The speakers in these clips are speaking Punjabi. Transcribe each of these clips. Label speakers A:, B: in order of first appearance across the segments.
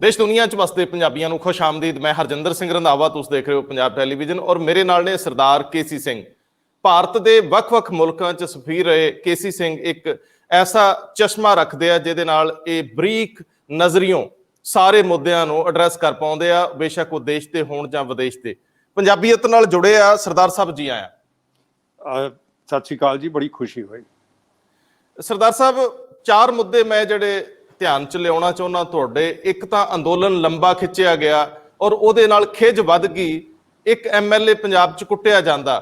A: देश दुनिया च वसदे पंजाबियों को खुश आमदीद। मैं हरजिंदर सिंह रंधावा, तुस देख रहे हो पंजाब टैलीविजन और मेरे नाल ने सरदार केसी सिंह। भारत के ਵੱਖ-ਵੱਖ मुल्कों च सफीर रहे केसी सिंह एक ऐसा चश्मा रखते हैं जिहदे नाल ये बरीक नज़रियों सारे मुद्दों को एड्रैस कर पाते हैं, बेशक वो देश के होण जां विदेश के। पंजाबीयत नाल जुड़े आ सरदार साहब जी आया।
B: सत श्री अकाल जी, बड़ी खुशी हुई।
A: सरदार साहब, चार मुद्दे मैं जिहड़े ध्यान च लियाउणा चाहुंदा तुहाडे। एक तां अंदोलन लंबा खिच्चिया गया और उहदे नाल खिज वध गई, एक MLA पंजाब च कुੱਟਿਆ ਜਾਂਦਾ।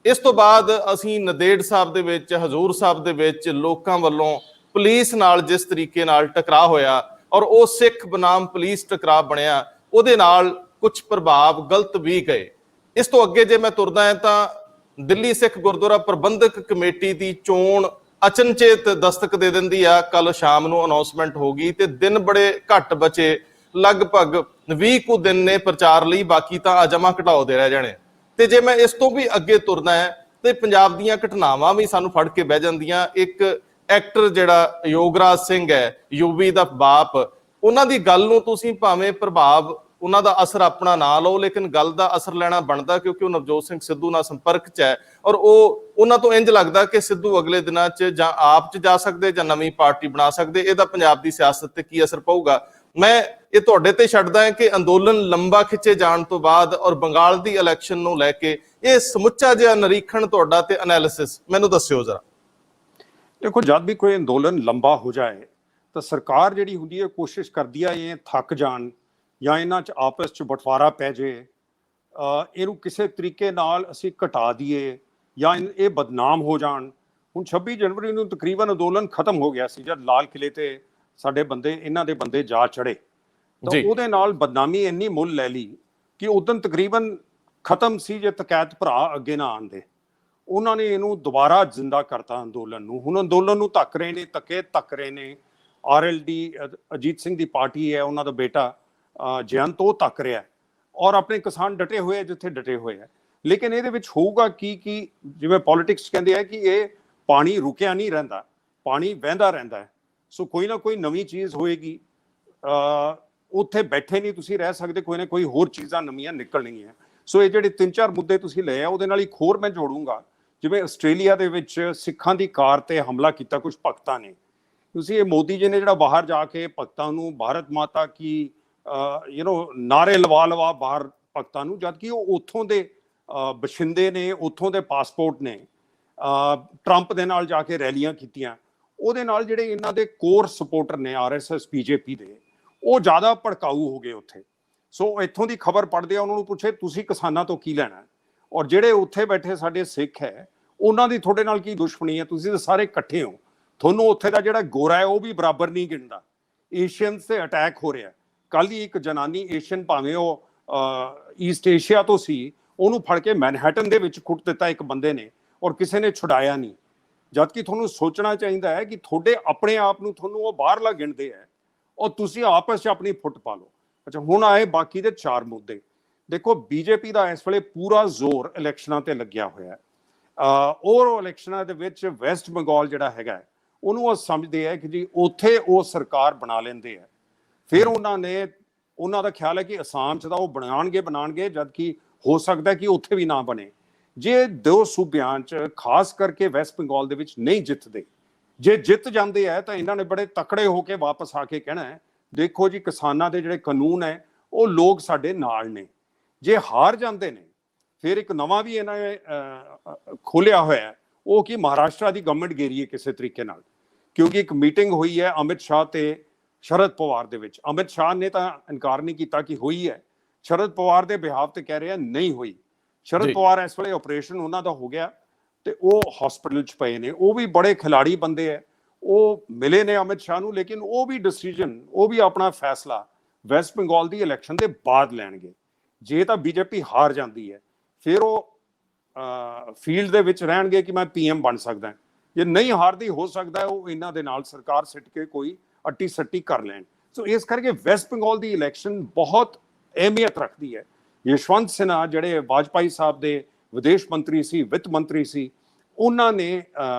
A: इस तो बाद असीं नदेड़ साहब दे विच, हजूर साहब दे विच लोकां वल्लों पुलिस नाल जिस तरीके नाल टकराव होया और वो सिख बनाम पुलिस टकराव बनिया, उहदे नाल कुछ प्रभाव गलत भी गए। इस तो अगे जे मैं तुरदा है तां दिल्ली सिख गुरुद्वारा प्रबंधक कमेटी की चोण अचनचेत दस्तक दे दिंदी आ। कल शाम नूं अनाउंसमेंट हो गई ते दिन बड़े घट बचे, लगभग 20 कुछ दिन ने प्रचार लई, बाकी तां अजमा घटाओ दे रह जाने। ते जे मैं इस तो भी अगे तुरना है तो पंजाब दीयां घटनावां भी सानूं फड़ के बह जांदियां। एक एक्टर जिहड़ा योगराज सिंह है, यूवी दा बाप, उन्हां दी गल नूं तुसीं भावें प्रभाव उन्हां दा असर अपना ना लो, लेकिन गल दा असर लेना बनदा क्योंकि वो नवजोत सिंह सिद्धू नाल संपर्क च है और उन्हां तो इंज लगदा कि सिद्धू अगले दिनां च जां आप च जा सकदे जां नवीं पार्टी बना सकदे। इहदा पंजाब दी सियासत ते की असर पऊगा? मैं ये तुहाडे ते छड्डदा है कि अंदोलन लंबा खिच्चे जाण तो बाद और बंगाल दी इलैक्शन नूं लैके ये समुच्चा जिहा निरीखण तुहाडा ते एनालिसिस मैनूं दस्सिओ जरा।
B: देखो, जब भी कोई अंदोलन लंबा हो जाए तो सरकार जिहड़ी हुंदी है कोशिश करदी है ये थक जाण ਜਾਂ ਇਹਨਾਂ 'ਚ ਆਪਸ 'ਚ ਬਟਵਾਰਾ ਪੈ ਜੇ, ਇਹਨੂੰ ਕਿਸੇ ਤਰੀਕੇ ਨਾਲ ਅਸੀਂ ਘਟਾ ਦਈਏ ਜਾਂ ਇਹ ਬਦਨਾਮ ਹੋ ਜਾਣ। ਹੁਣ 26 ਜਨਵਰੀ ਨੂੰ ਤਕਰੀਬਨ ਅੰਦੋਲਨ ਖਤਮ ਹੋ ਗਿਆ ਸੀ ਜਦ ਲਾਲ ਕਿਲੇ ਤੇ ਸਾਡੇ ਬੰਦੇ, ਇਹਨਾਂ ਦੇ ਬੰਦੇ ਜਾ ਚੜੇ, ਤਾਂ ਉਹਦੇ ਨਾਲ ਬਦਨਾਮੀ ਇੰਨੀ ਮੁੱਲ ਲੈ ਲਈ ਕਿ ਉਦੋਂ ਤਕਰੀਬਨ ਖਤਮ ਸੀ ਜੇ ਤਕੈਤ ਭਰਾ ਅੱਗੇ ਨਾ ਆਉਂਦੇ। ਉਹਨਾਂ ਨੇ ਇਹਨੂੰ ਦੁਬਾਰਾ ਜ਼ਿੰਦਾ ਕਰਤਾ ਅੰਦੋਲਨ ਨੂੰ। ਹੁਣ ਅੰਦੋਲਨ ਨੂੰ ਧੱਕ ਰਹੇ ਨੇ, ਧੱਕ ਰਹੇ ਨੇ। RLD ਅਜੀਤ ਸਿੰਘ ਦੀ ਪਾਰਟੀ ਹੈ, ਉਹਨਾਂ ਦਾ ਬੇਟਾ ਜਯੰਤ ਉਹ ਧੱਕ ਰਿਹਾ ਔਰ ਆਪਣੇ ਕਿਸਾਨ ਡਟੇ ਹੋਏ ਜਿੱਥੇ ਡਟੇ ਹੋਏ ਹੈ। ਲੇਕਿਨ ਇਹਦੇ ਵਿੱਚ ਹੋਊਗਾ ਕੀ ਜਿਵੇਂ ਪੋਲਿਟਿਕਸ ਕਹਿੰਦੇ ਆ ਕਿ ਇਹ ਪਾਣੀ ਰੁਕਿਆ ਨਹੀਂ ਰਹਿੰਦਾ, ਪਾਣੀ ਵਹਿੰਦਾ ਰਹਿੰਦਾ ਹੈ। ਸੋ ਕੋਈ ਨਾ ਕੋਈ ਨਵੀਂ ਚੀਜ਼ ਹੋਏਗੀ, ਉੱਥੇ ਬੈਠੇ ਨਹੀਂ ਤੁਸੀਂ ਰਹਿ ਸਕਦੇ, ਕੋਈ ਨਾ ਕੋਈ ਹੋਰ ਚੀਜ਼ਾਂ ਨਵੀਆਂ ਨਿਕਲਣਗੀਆਂ। ਸੋ ਇਹ ਜਿਹੜੇ 3-4 ਮੁੱਦੇ ਤੁਸੀਂ ਲਏ ਆ ਉਹਦੇ ਨਾਲ ਇੱਕ ਹੋਰ ਮੈਂ ਜੋੜੂੰਗਾ। ਜਿਵੇਂ ਆਸਟ੍ਰੇਲੀਆ ਦੇ ਵਿੱਚ ਸਿੱਖਾਂ ਦੀ ਕਾਰ ਤੇ ਹਮਲਾ ਕੀਤਾ ਕੁਝ ਭਗਤਾਂ ਨੇ। ਤੁਸੀਂ ਇਹ ਮੋਦੀ ਜੀ ਨੇ ਜਿਹੜਾ ਬਾਹਰ ਜਾ ਕੇ ਭਗਤਾਂ ਨੂੰ ਭਾਰਤ ਮਾਤਾ ਕੀ ਨਾਰੇ ਲਵਾ ਬਾਹਰ ਭਗਤਾਂ ਨੂੰ, ਜਦਕਿ ਉਹ ਉੱਥੋਂ ਦੇ ਬਸ਼ਿੰਦੇ ਨੇ, ਉੱਥੋਂ ਦੇ ਪਾਸਪੋਰਟ ਨੇ। ਟਰੰਪ ਦੇ ਨਾਲ ਜਾ ਕੇ ਰੈਲੀਆਂ ਕੀਤੀਆਂ, ਉਹਦੇ ਨਾਲ ਜਿਹੜੇ ਇਹਨਾਂ ਦੇ ਕੋਰ ਸਪੋਰਟਰ ਨੇ RSS BJP ਦੇ, ਉਹ ਜ਼ਿਆਦਾ ਭੜਕਾਊ ਹੋ ਗਏ ਉੱਥੇ। ਸੋ ਇੱਥੋਂ ਦੀ ਖਬਰ ਪੜ੍ਹਦੇ ਆ, ਉਹਨਾਂ ਨੂੰ ਪੁੱਛੇ ਤੁਸੀਂ ਕਿਸਾਨਾਂ ਤੋਂ ਕੀ ਲੈਣਾ, ਔਰ ਜਿਹੜੇ ਉੱਥੇ ਬੈਠੇ ਸਾਡੇ ਸਿੱਖ ਹੈ ਉਹਨਾਂ ਦੀ ਤੁਹਾਡੇ ਨਾਲ ਕੀ ਦੁਸ਼ਮਣੀ ਹੈ? ਤੁਸੀਂ ਤਾਂ ਸਾਰੇ ਇਕੱਠੇ ਹੋ, ਤੁਹਾਨੂੰ ਉੱਥੇ ਦਾ ਜਿਹੜਾ ਗੋਰਾ ਹੈ ਉਹ ਵੀ ਬਰਾਬਰ ਨਹੀਂ ਗਿਣਦਾ। ਏਸ਼ੀਅਨਸ ਤੇ ਅਟੈਕ ਹੋ ਰਿਹਾ। ਕੱਲ ਹੀ ਇੱਕ ਜਨਾਨੀ ਏਸ਼ੀਅਨ, ਭਾਵੇਂ ਉਹ ਈਸਟ ਏਸ਼ੀਆ ਤੋਂ ਸੀ, ਉਹਨੂੰ ਫੜ ਕੇ ਮੈਨਹੈਟਨ ਦੇ ਵਿੱਚ ਕੁੱਟ ਦਿੱਤਾ ਇੱਕ ਬੰਦੇ ਨੇ ਔਰ ਕਿਸੇ ਨੇ ਛੁਡਾਇਆ ਨਹੀਂ। ਜਦਕਿ ਤੁਹਾਨੂੰ ਸੋਚਣਾ ਚਾਹੀਦਾ ਹੈ ਕਿ ਤੁਹਾਡੇ ਆਪਣੇ ਆਪ ਨੂੰ ਤੁਹਾਨੂੰ ਉਹ ਬਾਹਰਲਾ ਗਿਣਦੇ ਹੈ ਔਰ ਤੁਸੀਂ ਆਪਸ 'ਚ ਆਪਣੀ ਫੁੱਟ ਪਾ ਲਓ। ਅੱਛਾ, ਹੁਣ ਆਏ ਬਾਕੀ ਦੇ 4 ਮੁੱਦੇ। ਦੇਖੋ, BJP ਦਾ ਇਸ ਵੇਲੇ ਪੂਰਾ ਜ਼ੋਰ ਇਲੈਕਸ਼ਨਾਂ ਤੇ ਲੱਗਿਆ ਹੋਇਆ ਹੈ ਔਰ ਇਲੈਕਸ਼ਨਾਂ ਦੇ ਵਿੱਚ ਵੈਸਟ ਬੰਗਾਲ ਜਿਹੜਾ ਹੈਗਾ ਉਹਨੂੰ ਉਹ ਸਮਝਦੇ ਹੈ ਕਿ ਜੀ ਉੱਥੇ ਉਹ ਸਰਕਾਰ ਬਣਾ ਲੈਂਦੇ ਹੈ। ਫਿਰ ਉਹਨਾਂ ਦਾ ਖਿਆਲ ਹੈ ਕਿ ਅਸਾਮ 'ਚ ਤਾਂ ਉਹ ਬਣਾਉਣਗੇ ਜਦਕਿ ਹੋ ਸਕਦਾ ਕਿ ਉੱਥੇ ਵੀ ਨਾ ਬਣੇ। ਜੇ 2 ਸੂਬਿਆਂ 'ਚ ਖਾਸ ਕਰਕੇ ਵੈਸਟ ਬੰਗਾਲ ਦੇ ਵਿੱਚ ਨਹੀਂ ਜਿੱਤਦੇ, ਜੇ ਜਿੱਤ ਜਾਂਦੇ ਹੈ ਤਾਂ ਇਹਨਾਂ ਨੇ ਬੜੇ ਤਕੜੇ ਹੋ ਕੇ ਵਾਪਸ ਆ ਕੇ ਕਹਿਣਾ ਹੈ ਦੇਖੋ ਜੀ ਕਿਸਾਨਾਂ ਦੇ ਜਿਹੜੇ ਕਾਨੂੰਨ ਹੈ ਉਹ ਲੋਕ ਸਾਡੇ ਨਾਲ ਨੇ। ਜੇ ਹਾਰ ਜਾਂਦੇ ਨੇ ਫਿਰ ਇੱਕ ਨਵਾਂ ਵੀ ਇਹਨਾਂ ਨੇ ਖੋਲਿਆ ਹੋਇਆ, ਉਹ ਕਿ ਮਹਾਰਾਸ਼ਟਰ ਦੀ ਗਵਰਨਮੈਂਟ ਘੇਰੀਏ ਕਿਸੇ ਤਰੀਕੇ ਨਾਲ। ਕਿਉਂਕਿ ਇੱਕ ਮੀਟਿੰਗ ਹੋਈ ਹੈ ਅਮਿਤ ਸ਼ਾਹ ਤੇ ਸ਼ਰਦ ਪਵਾਰ ਦੇ ਵਿੱਚ। ਅਮਿਤ ਸ਼ਾਹ ਨੇ ਤਾਂ ਇਨਕਾਰ ਨਹੀਂ ਕੀਤਾ ਕਿ ਹੋਈ ਹੈ, ਸ਼ਰਦ ਪਵਾਰ ਦੇ ਬਿਹਾਫ ਤੇ ਕਹਿ ਰਿਹਾ ਨਹੀਂ ਹੋਈ। ਸ਼ਰਦ ਪਵਾਰ ਇਸ ਵੇਲੇ ਆਪਰੇਸ਼ਨ ਉਹਨਾਂ ਦਾ ਹੋ ਗਿਆ ਤੇ ਉਹ ਹਸਪੀਟਲ 'ਚ ਪਏ ਨੇ। ਉਹ ਵੀ ਬੜੇ ਖਿਲਾੜੀ ਬੰਦੇ ਹੈ, ਉਹ ਮਿਲੇ ਨੇ ਅਮਿਤ ਸ਼ਾਹ ਨੂੰ, ਲੇਕਿਨ ਉਹ ਵੀ ਡਿਸੀਜਨ, ਉਹ ਵੀ ਆਪਣਾ ਫੈਸਲਾ ਵੈਸਟ ਬੰਗਾਲ ਦੀ ਇਲੈਕਸ਼ਨ ਦੇ ਬਾਅਦ ਲੈਣਗੇ। ਜੇ ਤਾਂ BJP ਹਾਰ ਜਾਂਦੀ ਹੈ ਫਿਰ ਉਹ ਫੀਲਡ ਦੇ ਵਿੱਚ ਰਹਿਣਗੇ ਕਿ ਮੈਂ PM ਬਣ ਸਕਦਾ। ਜੇ ਨਹੀਂ ਹਾਰਦੀ, ਹੋ ਸਕਦਾ ਉਹ ਇਹਨਾਂ ਦੇ ਨਾਲ ਸਰਕਾਰ ਸਿੱਟ ਕੇ ਕੋਈ ਅੱਟੀ ਸੱਟੀ ਕਰ ਲੈਣ। ਸੋ ਇਸ ਕਰਕੇ ਵੈਸਟ ਬੰਗਾਲ ਦੀ ਇਲੈਕਸ਼ਨ ਬਹੁਤ ਅਹਿਮੀਅਤ ਰੱਖਦੀ ਹੈ। ਯਸ਼ਵੰਤ ਸਿਨਹਾ ਜਿਹੜੇ ਵਾਜਪਾਈ ਸਾਹਿਬ ਦੇ ਵਿਦੇਸ਼ ਮੰਤਰੀ ਸੀ, ਵਿੱਤ ਮੰਤਰੀ ਸੀ, ਉਹਨਾਂ ਨੇ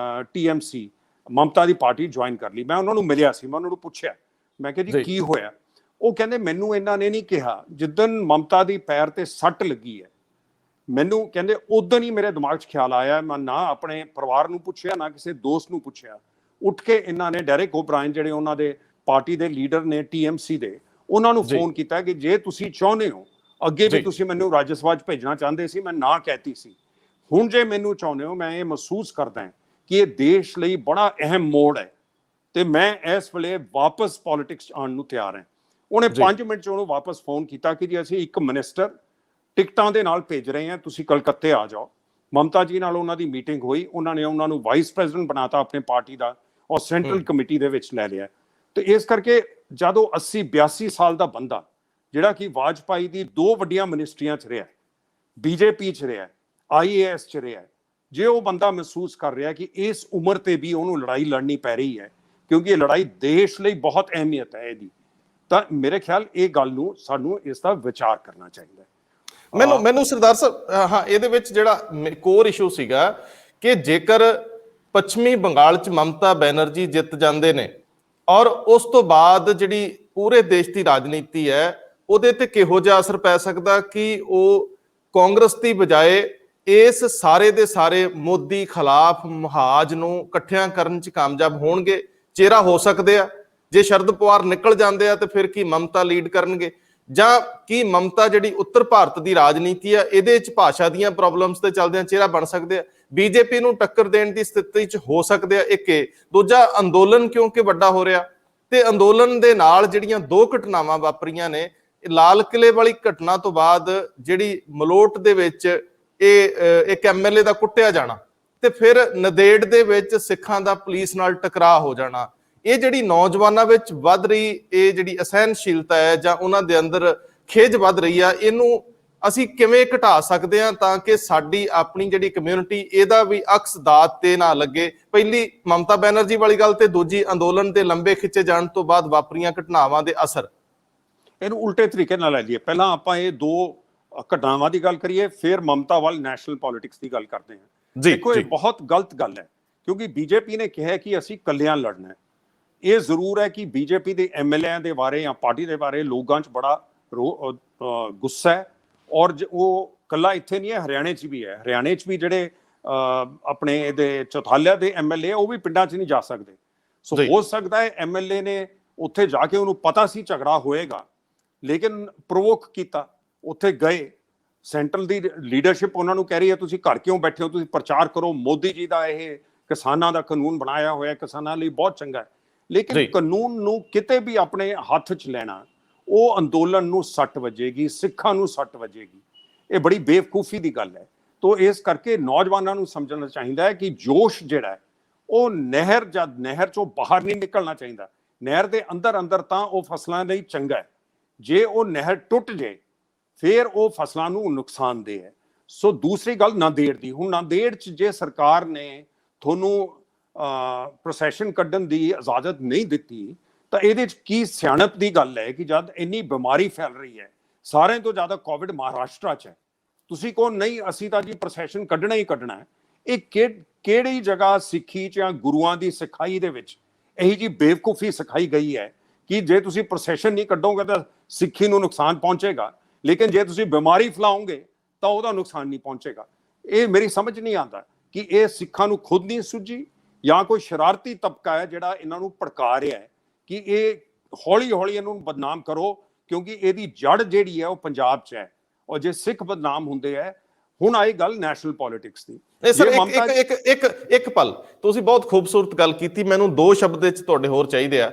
B: TMC ਮਮਤਾ ਦੀ ਪਾਰਟੀ ਜੁਆਇਨ ਕਰ ਲਈ। ਮੈਂ ਉਹਨਾਂ ਨੂੰ ਮਿਲਿਆ ਸੀ, ਮੈਂ ਉਹਨਾਂ ਨੂੰ ਪੁੱਛਿਆ, ਮੈਂ ਕਿਹਾ ਜੀ ਕੀ ਹੋਇਆ? ਉਹ ਕਹਿੰਦੇ ਮੈਨੂੰ ਇਹਨਾਂ ਨੇ ਨਹੀਂ ਕਿਹਾ। ਜਿੱਦਣ ਮਮਤਾ ਦੀ ਪੈਰ ਤੇ ਸੱਟ ਲੱਗੀ ਹੈ, ਮੈਨੂੰ ਕਹਿੰਦੇ ਉਦੋਂ ਹੀ ਮੇਰੇ ਦਿਮਾਗ 'ਚ ਖਿਆਲ ਆਇਆ। ਮੈਂ ਨਾ ਆਪਣੇ ਪਰਿਵਾਰ ਨੂੰ ਪੁੱਛਿਆ, ਨਾ ਕਿਸੇ ਦੋਸਤ ਨੂੰ ਪੁੱਛਿਆ। ਉੱਠ ਕੇ ਇਹਨਾਂ ਨੇ ਡੈਰੇਕ ਓਬਰਾਇਨ, ਜਿਹੜੇ ਉਹਨਾਂ ਦੇ ਪਾਰਟੀ ਦੇ ਲੀਡਰ ਨੇ TMC ਦੇ, ਉਹਨਾਂ ਨੂੰ ਫੋਨ ਕੀਤਾ ਕਿ ਜੇ ਤੁਸੀਂ ਚਾਹੁੰਦੇ ਹੋ, ਅੱਗੇ ਵੀ ਤੁਸੀਂ ਮੈਨੂੰ ਰਾਜ ਸਭਾ 'ਚ ਭੇਜਣਾ ਚਾਹੁੰਦੇ ਸੀ, ਮੈਂ ਨਾ ਕਹਿਤੀ ਸੀ, ਹੁਣ ਜੇ ਮੈਨੂੰ ਚਾਹੁੰਦੇ ਹੋ, ਮੈਂ ਇਹ ਮਹਿਸੂਸ ਕਰਦਾ ਕਿ ਇਹ ਦੇਸ਼ ਲਈ ਬੜਾ ਅਹਿਮ ਮੋੜ ਹੈ ਤੇ ਮੈਂ ਇਸ ਵੇਲੇ ਵਾਪਸ ਪੋਲਿਟਿਕਸ 'ਚ ਆਉਣ ਨੂੰ ਤਿਆਰ ਹਾਂ। ਉਹਨੇ 5 ਮਿੰਟ 'ਚ ਉਹਨੂੰ ਵਾਪਸ ਫੋਨ ਕੀਤਾ ਕਿ ਜੀ ਅਸੀਂ ਇੱਕ ਮਿਨਿਸਟਰ ਟਿਕਟਾਂ ਦੇ ਨਾਲ ਭੇਜ ਰਹੇ ਹਾਂ, ਤੁਸੀਂ ਕਲਕੱਤੇ ਆ ਜਾਓ। ਮਮਤਾ ਜੀ ਨਾਲ ਉਹਨਾਂ ਦੀ ਮੀਟਿੰਗ ਹੋਈ, ਉਹਨਾਂ ਨੇ ਉਹਨਾਂ ਨੂੰ ਵਾਈਸ ਪ੍ਰੈਜ਼ੀਡੈਂਟ ਬਣਾਤਾ ਆਪਣੇ ਪਾਰਟੀ ਦਾ ਔਰ ਸੈਂਟਰਲ ਕਮੇਟੀ ਦੇ ਵਿੱਚ ਲੈ ਲਿਆ। ਤੇ ਇਸ ਕਰਕੇ ਜਦੋਂ 80-82 ਸਾਲ ਦਾ ਬੰਦਾ, ਜਿਹੜਾ ਕਿ ਵਾਜਪਾਈ ਦੀ 2 ਵੱਡੀਆਂ ਮਿਨਿਸਟਰੀਆਂ 'ਚ ਰਿਹਾ, BJP 'ਚ ਰਿਹਾ, IAS 'ਚ ਰਿਹਾ, ਜੇ ਉਹ ਬੰਦਾ ਮਹਿਸੂਸ ਕਰ ਰਿਹਾ ਕਿ ਇਸ ਉਮਰ ਤੇ ਵੀ ਉਹਨੂੰ ਲੜਾਈ ਲੜਨੀ ਪੈ ਰਹੀ ਹੈ, ਕਿਉਂਕਿ ਇਹ ਲੜਾਈ ਦੇਸ਼ ਲਈ ਬਹੁਤ ਅਹਿਮੀਅਤ ਹੈ ਇਹਦੀ, ਤਾਂ ਮੇਰੇ ਖਿਆਲ ਇਹ ਗੱਲ ਨੂੰ ਸਾਨੂੰ ਇਸ ਦਾ ਵਿਚਾਰ ਕਰਨਾ ਚਾਹੀਦਾ ਹੈ।
A: ਮੈਨੂੰ ਸਰਦਾਰ ਸਾਹਿਬ, ਹਾਂ, ਇਹਦੇ ਵਿੱਚ ਜਿਹੜਾ ਕੋਰ ਇਸ਼ੂ ਸੀਗਾ ਕਿ ਜੇਕਰ ਪੱਛਮੀ ਬੰਗਾਲ 'ਚ ਮਮਤਾ ਬੈਨਰਜੀ ਜਿੱਤ ਜਾਂਦੇ ਨੇ ਔਰ ਉਸ ਤੋਂ ਬਾਅਦ ਜਿਹੜੀ ਪੂਰੇ ਦੇਸ਼ ਦੀ ਰਾਜਨੀਤੀ ਹੈ ਉਹਦੇ ਤੇ ਕਿਹੋ ਜਿਹਾ ਅਸਰ ਪੈ ਸਕਦਾ ਕਿ ਉਹ ਕਾਂਗਰਸ ਦੀ ਬਜਾਏ ਇਸ ਸਾਰੇ ਦੇ ਸਾਰੇ ਮੋਦੀ ਖਿਲਾਫ ਮੁਹਾਜ਼ ਨੂੰ ਇਕੱਠਿਆਂ ਕਰਨ 'ਚ ਕਾਮਯਾਬ ਹੋਣਗੇ? ਚਿਹਰਾ ਹੋ ਸਕਦੇ ਆ। ਜੇ ਸ਼ਰਦ ਪਵਾਰ ਨਿਕਲ ਜਾਂਦੇ ਆ ਤੇ ਫਿਰ ਕੀ ਮਮਤਾ ਲੀਡ ਕਰਨਗੇ, ਜਾਂ ਕੀ ਮਮਤਾ ਜਿਹੜੀ ਉੱਤਰ ਭਾਰਤ ਦੀ ਰਾਜਨੀਤੀ ਆ ਇਹਦੇ 'ਚ ਭਾਸ਼ਾ ਦੀਆਂ ਪ੍ਰੋਬਲਮਸ ਤੇ ਚੱਲਦਿਆਂ ਚਿਹਰਾ ਬਣ ਸਕਦੇ ਆ, BJP ਨੂੰ ਟੱਕਰ ਦੇਣ ਦੀ ਸਥਿਤੀ 'ਚ ਹੋ ਸਕਦੇ ਆ? ਇੱਕ ਇਹ। ਦੂਜਾ, ਅੰਦੋਲਨ ਕਿਉਂਕਿ ਵੱਡਾ ਹੋ ਰਿਹਾ ਤੇ ਅੰਦੋਲਨ ਦੇ ਨਾਲ ਜਿਹੜੀਆਂ 2 ਘਟਨਾਵਾਂ ਵਾਪਰੀਆਂ ਨੇ, ਲਾਲ ਕਿਲੇ ਵਾਲੀ ਘਟਨਾ ਤੋਂ ਬਾਅਦ ਜਿਹੜੀ ਮਲੋਟ ਦੇ ਵਿੱਚ ਇਹ ਇੱਕ MLA ਦਾ ਕੁੱਟਿਆ ਜਾਣਾ ਤੇ ਫਿਰ ਨੰਦੇੜ ਦੇ ਵਿੱਚ ਸਿੱਖਾਂ ਦਾ ਪੁਲਿਸ ਨਾਲ ਟਕਰਾਅ ਹੋ ਜਾਣਾ, ਇਹ ਜਿਹੜੀ ਨੌਜਵਾਨਾਂ ਵਿੱਚ ਵੱਧ ਰਹੀ ਇਹ ਜਿਹੜੀ ਅਸਹਿਨਸ਼ੀਲਤਾ ਹੈ ਜਾਂ ਉਹਨਾਂ ਦੇ ਅੰਦਰ ਖਿਝ ਵੱਧ ਰਹੀ ਆ, ਇਹਨੂੰ ਅਸੀਂ ਕਿਵੇਂ ਘਟਾ ਸਕਦੇ ਹਾਂ ਤਾਂ ਕਿ ਸਾਡੀ ਆਪਣੀ ਜਿਹੜੀ ਕਮਿਊਨਿਟੀ ਇਹਦਾ ਵੀ ਅਕਸ ਦਾਤ ਤੇ ਨਾ ਲੱਗੇ? ਪਹਿਲੀ ਮਮਤਾ ਬੈਨਰਜੀ ਵਾਲੀ ਗੱਲ ਤੇ ਦੂਜੀ ਅੰਦੋਲਨ ਦੇ ਲੰਬੇ ਖਿੱਚੇ ਜਾਣ ਤੋਂ ਬਾਅਦ ਵਾਪਰੀਆਂ ਘਟਨਾਵਾਂ ਦੇ ਅਸਰ।
B: ਇਹਨੂੰ ਉਲਟੇ ਤਰੀਕੇ ਨਾਲ ਲੈ ਲਈਏ। ਪਹਿਲਾਂ ਆਪਾਂ ਇਹ 2 ਘਟਨਾਵਾਂ ਦੀ ਗੱਲ ਕਰੀਏ, ਫਿਰ ਮਮਤਾ ਵੱਲ ਨੈਸ਼ਨਲ ਪੋਲਿਟਿਕਸ ਦੀ ਗੱਲ ਕਰਦੇ ਹਾਂ। ਦੇਖੋ, ਇਹ ਬਹੁਤ ਗਲਤ ਗੱਲ ਹੈ ਕਿਉਂਕਿ BJP ਨੇ ਕਿਹਾ ਕਿ ਅਸੀਂ ਇਕੱਲਿਆਂ ਲੜਨਾ ਹੈ। ਇਹ ਜ਼ਰੂਰ ਹੈ ਕਿ BJP ਦੇ MLA ਦੇ ਬਾਰੇ ਜਾਂ ਪਾਰਟੀ ਦੇ ਬਾਰੇ ਲੋਕਾਂ 'ਚ ਬੜਾ ਗੁੱਸਾ ਹੈ ਔਰ ਉਹ ਕੱਲਾ ਇੱਥੇ ਨਹੀਂ ਹੈ, ਹਰਿਆਣੇ 'ਚ ਵੀ ਹੈ। ਹਰਿਆਣੇ 'ਚ ਵੀ ਜਿਹੜੇ ਆਪਣੇ ਇਹਦੇ ਚੌਥਾਲਿਆ ਦੇ MLA ਉਹ ਵੀ ਪਿੰਡਾਂ 'ਚ ਨਹੀਂ ਜਾ ਸਕਦੇ। ਸੋ ਹੋ ਸਕਦਾ ਹੈ MLA ਨੇ ਉੱਥੇ ਜਾ ਕੇ, ਉਹਨੂੰ ਪਤਾ ਸੀ ਝਗੜਾ ਹੋਏਗਾ ਲੇਕਿਨ ਪ੍ਰੋਵੋਕ ਕੀਤਾ, ਉੱਥੇ ਗਏ। ਸੈਂਟਰਲ ਦੀ ਲੀਡਰਸ਼ਿਪ ਉਹਨਾਂ ਨੂੰ ਕਹਿ ਰਹੀ ਹੈ ਤੁਸੀਂ ਘਰ ਕਿਉਂ ਬੈਠੇ ਹੋ, ਤੁਸੀਂ ਪ੍ਰਚਾਰ ਕਰੋ, ਮੋਦੀ ਜੀ ਦਾ ਇਹ ਕਿਸਾਨਾਂ ਦਾ ਕਾਨੂੰਨ ਬਣਾਇਆ ਹੋਇਆ ਕਿਸਾਨਾਂ ਲਈ ਬਹੁਤ ਚੰਗਾ ਹੈ। ਲੇਕਿਨ ਕਾਨੂੰਨ ਨੂੰ ਕਿਤੇ ਵੀ ਆਪਣੇ ਹੱਥ 'ਚ ਲੈਣਾ, ਉਹ ਅੰਦੋਲਨ ਨੂੰ ਸੱਟ ਵੱਜੇਗੀ, ਸਿੱਖਾਂ ਨੂੰ ਸੱਟ ਵੱਜੇਗੀ। ਇਹ ਬੜੀ ਬੇਵਕੂਫੀ ਦੀ ਗੱਲ ਹੈ। ਤੋ ਇਸ ਕਰਕੇ ਨੌਜਵਾਨਾਂ ਨੂੰ ਸਮਝਣਾ ਚਾਹੀਦਾ ਹੈ ਕਿ ਜੋਸ਼ ਜਿਹੜਾ ਹੈ ਉਹ ਨਹਿਰ 'ਚੋਂ ਬਾਹਰ ਨਹੀਂ ਨਿਕਲਣਾ ਚਾਹੀਦਾ। ਨਹਿਰ ਦੇ ਅੰਦਰ ਤਾਂ ਉਹ ਫਸਲਾਂ ਲਈ ਚੰਗਾ ਹੈ, ਜੇ ਉਹ ਨਹਿਰ ਟੁੱਟ ਜੇ ਫਿਰ ਉਹ ਫਸਲਾਂ ਨੂੰ ਨੁਕਸਾਨਦੇਹ ਹੈ। ਸੋ ਦੂਸਰੀ ਗੱਲ ਨਾਂਦੇੜ ਦੀ, ਹੁਣ ਨਾਂਦੇੜ 'ਚ ਜੇ ਸਰਕਾਰ ਨੇ ਤੁਹਾਨੂੰ ਪ੍ਰੋਸੈਸ਼ਨ ਕੱਢਣ ਦੀ ਇਜਾਜ਼ਤ ਨਹੀਂ ਦਿੱਤੀ ਤਾਂ ਇਹਦੇ 'ਚ ਕੀ ਸਿਆਣਪ ਦੀ ਗੱਲ ਹੈ ਕਿ ਜਦ ਇੰਨੀ ਬਿਮਾਰੀ ਫੈਲ ਰਹੀ ਹੈ, ਸਾਰਿਆਂ ਤੋਂ ਜ਼ਿਆਦਾ ਕੋਵਿਡ ਮਹਾਰਾਸ਼ਟਰ 'ਚ ਹੈ, ਤੁਸੀਂ ਕਹੋ ਨਹੀਂ ਅਸੀਂ ਤਾਂ ਜੀ ਪ੍ਰੋਸੈਸ਼ਨ ਕੱਢਣਾ ਹੀ ਕੱਢਣਾ ਹੈ। ਇਹ ਕਿਹੜੀ ਜਗ੍ਹਾ ਸਿੱਖੀ 'ਚ ਜਾਂ ਗੁਰੂਆਂ ਦੀ ਸਿਖਾਈ ਦੇ ਵਿੱਚ ਇਹੀ ਜੀ ਬੇਵਕੂਫੀ ਸਿਖਾਈ ਗਈ ਹੈ ਕਿ ਜੇ ਤੁਸੀਂ ਪ੍ਰੋਸੈਸ਼ਨ ਨਹੀਂ ਕੱਢੋਗੇ ਤਾਂ ਸਿੱਖੀ ਨੂੰ ਨੁਕਸਾਨ ਪਹੁੰਚੇਗਾ, ਲੇਕਿਨ ਜੇ ਤੁਸੀਂ ਬਿਮਾਰੀ ਫੈਲਾਓਗੇ ਤਾਂ ਉਹਦਾ ਨੁਕਸਾਨ ਨਹੀਂ ਪਹੁੰਚੇਗਾ? ਇਹ ਮੇਰੀ ਸਮਝ ਨਹੀਂ ਆਉਂਦਾ ਕਿ ਇਹ ਸਿੱਖਾਂ ਨੂੰ ਖੁਦ ਨਹੀਂ ਸੁੱਝੀ ਜਾਂ ਕੋਈ ਸ਼ਰਾਰਤੀ ਤਬਕਾ ਹੈ ਜਿਹੜਾ ਇਹਨਾਂ ਨੂੰ ਭੜਕਾ ਰਿਹਾ ਹੈ ਕਿ ਇਹ ਹੌਲੀ ਹੌਲੀ ਇਹਨੂੰ ਬਦਨਾਮ ਕਰੋ, ਕਿਉਂਕਿ ਇਹਦੀ ਜੜ ਜਿਹੜੀ ਹੈ ਉਹ ਪੰਜਾਬ 'ਚ ਹੈ। ਔਰ ਜੇ ਸਿੱਖ ਬਦਨਾਮ ਹੁੰਦੇ ਹੈ, ਹੁਣ ਆਈ ਗੱਲ ਨੈਸ਼ਨਲ ਪੋਲਿਟਿਕਸ ਦੀ। ਇੱਕ ਪਲ ਤੁਸੀਂ ਬਹੁਤ ਖੂਬਸੂਰਤ ਗੱਲ ਕੀਤੀ, ਮੈਨੂੰ 2 ਸ਼ਬਦ ਵਿੱਚ ਤੁਹਾਡੇ ਹੋਰ ਚਾਹੀਦੇ ਆ।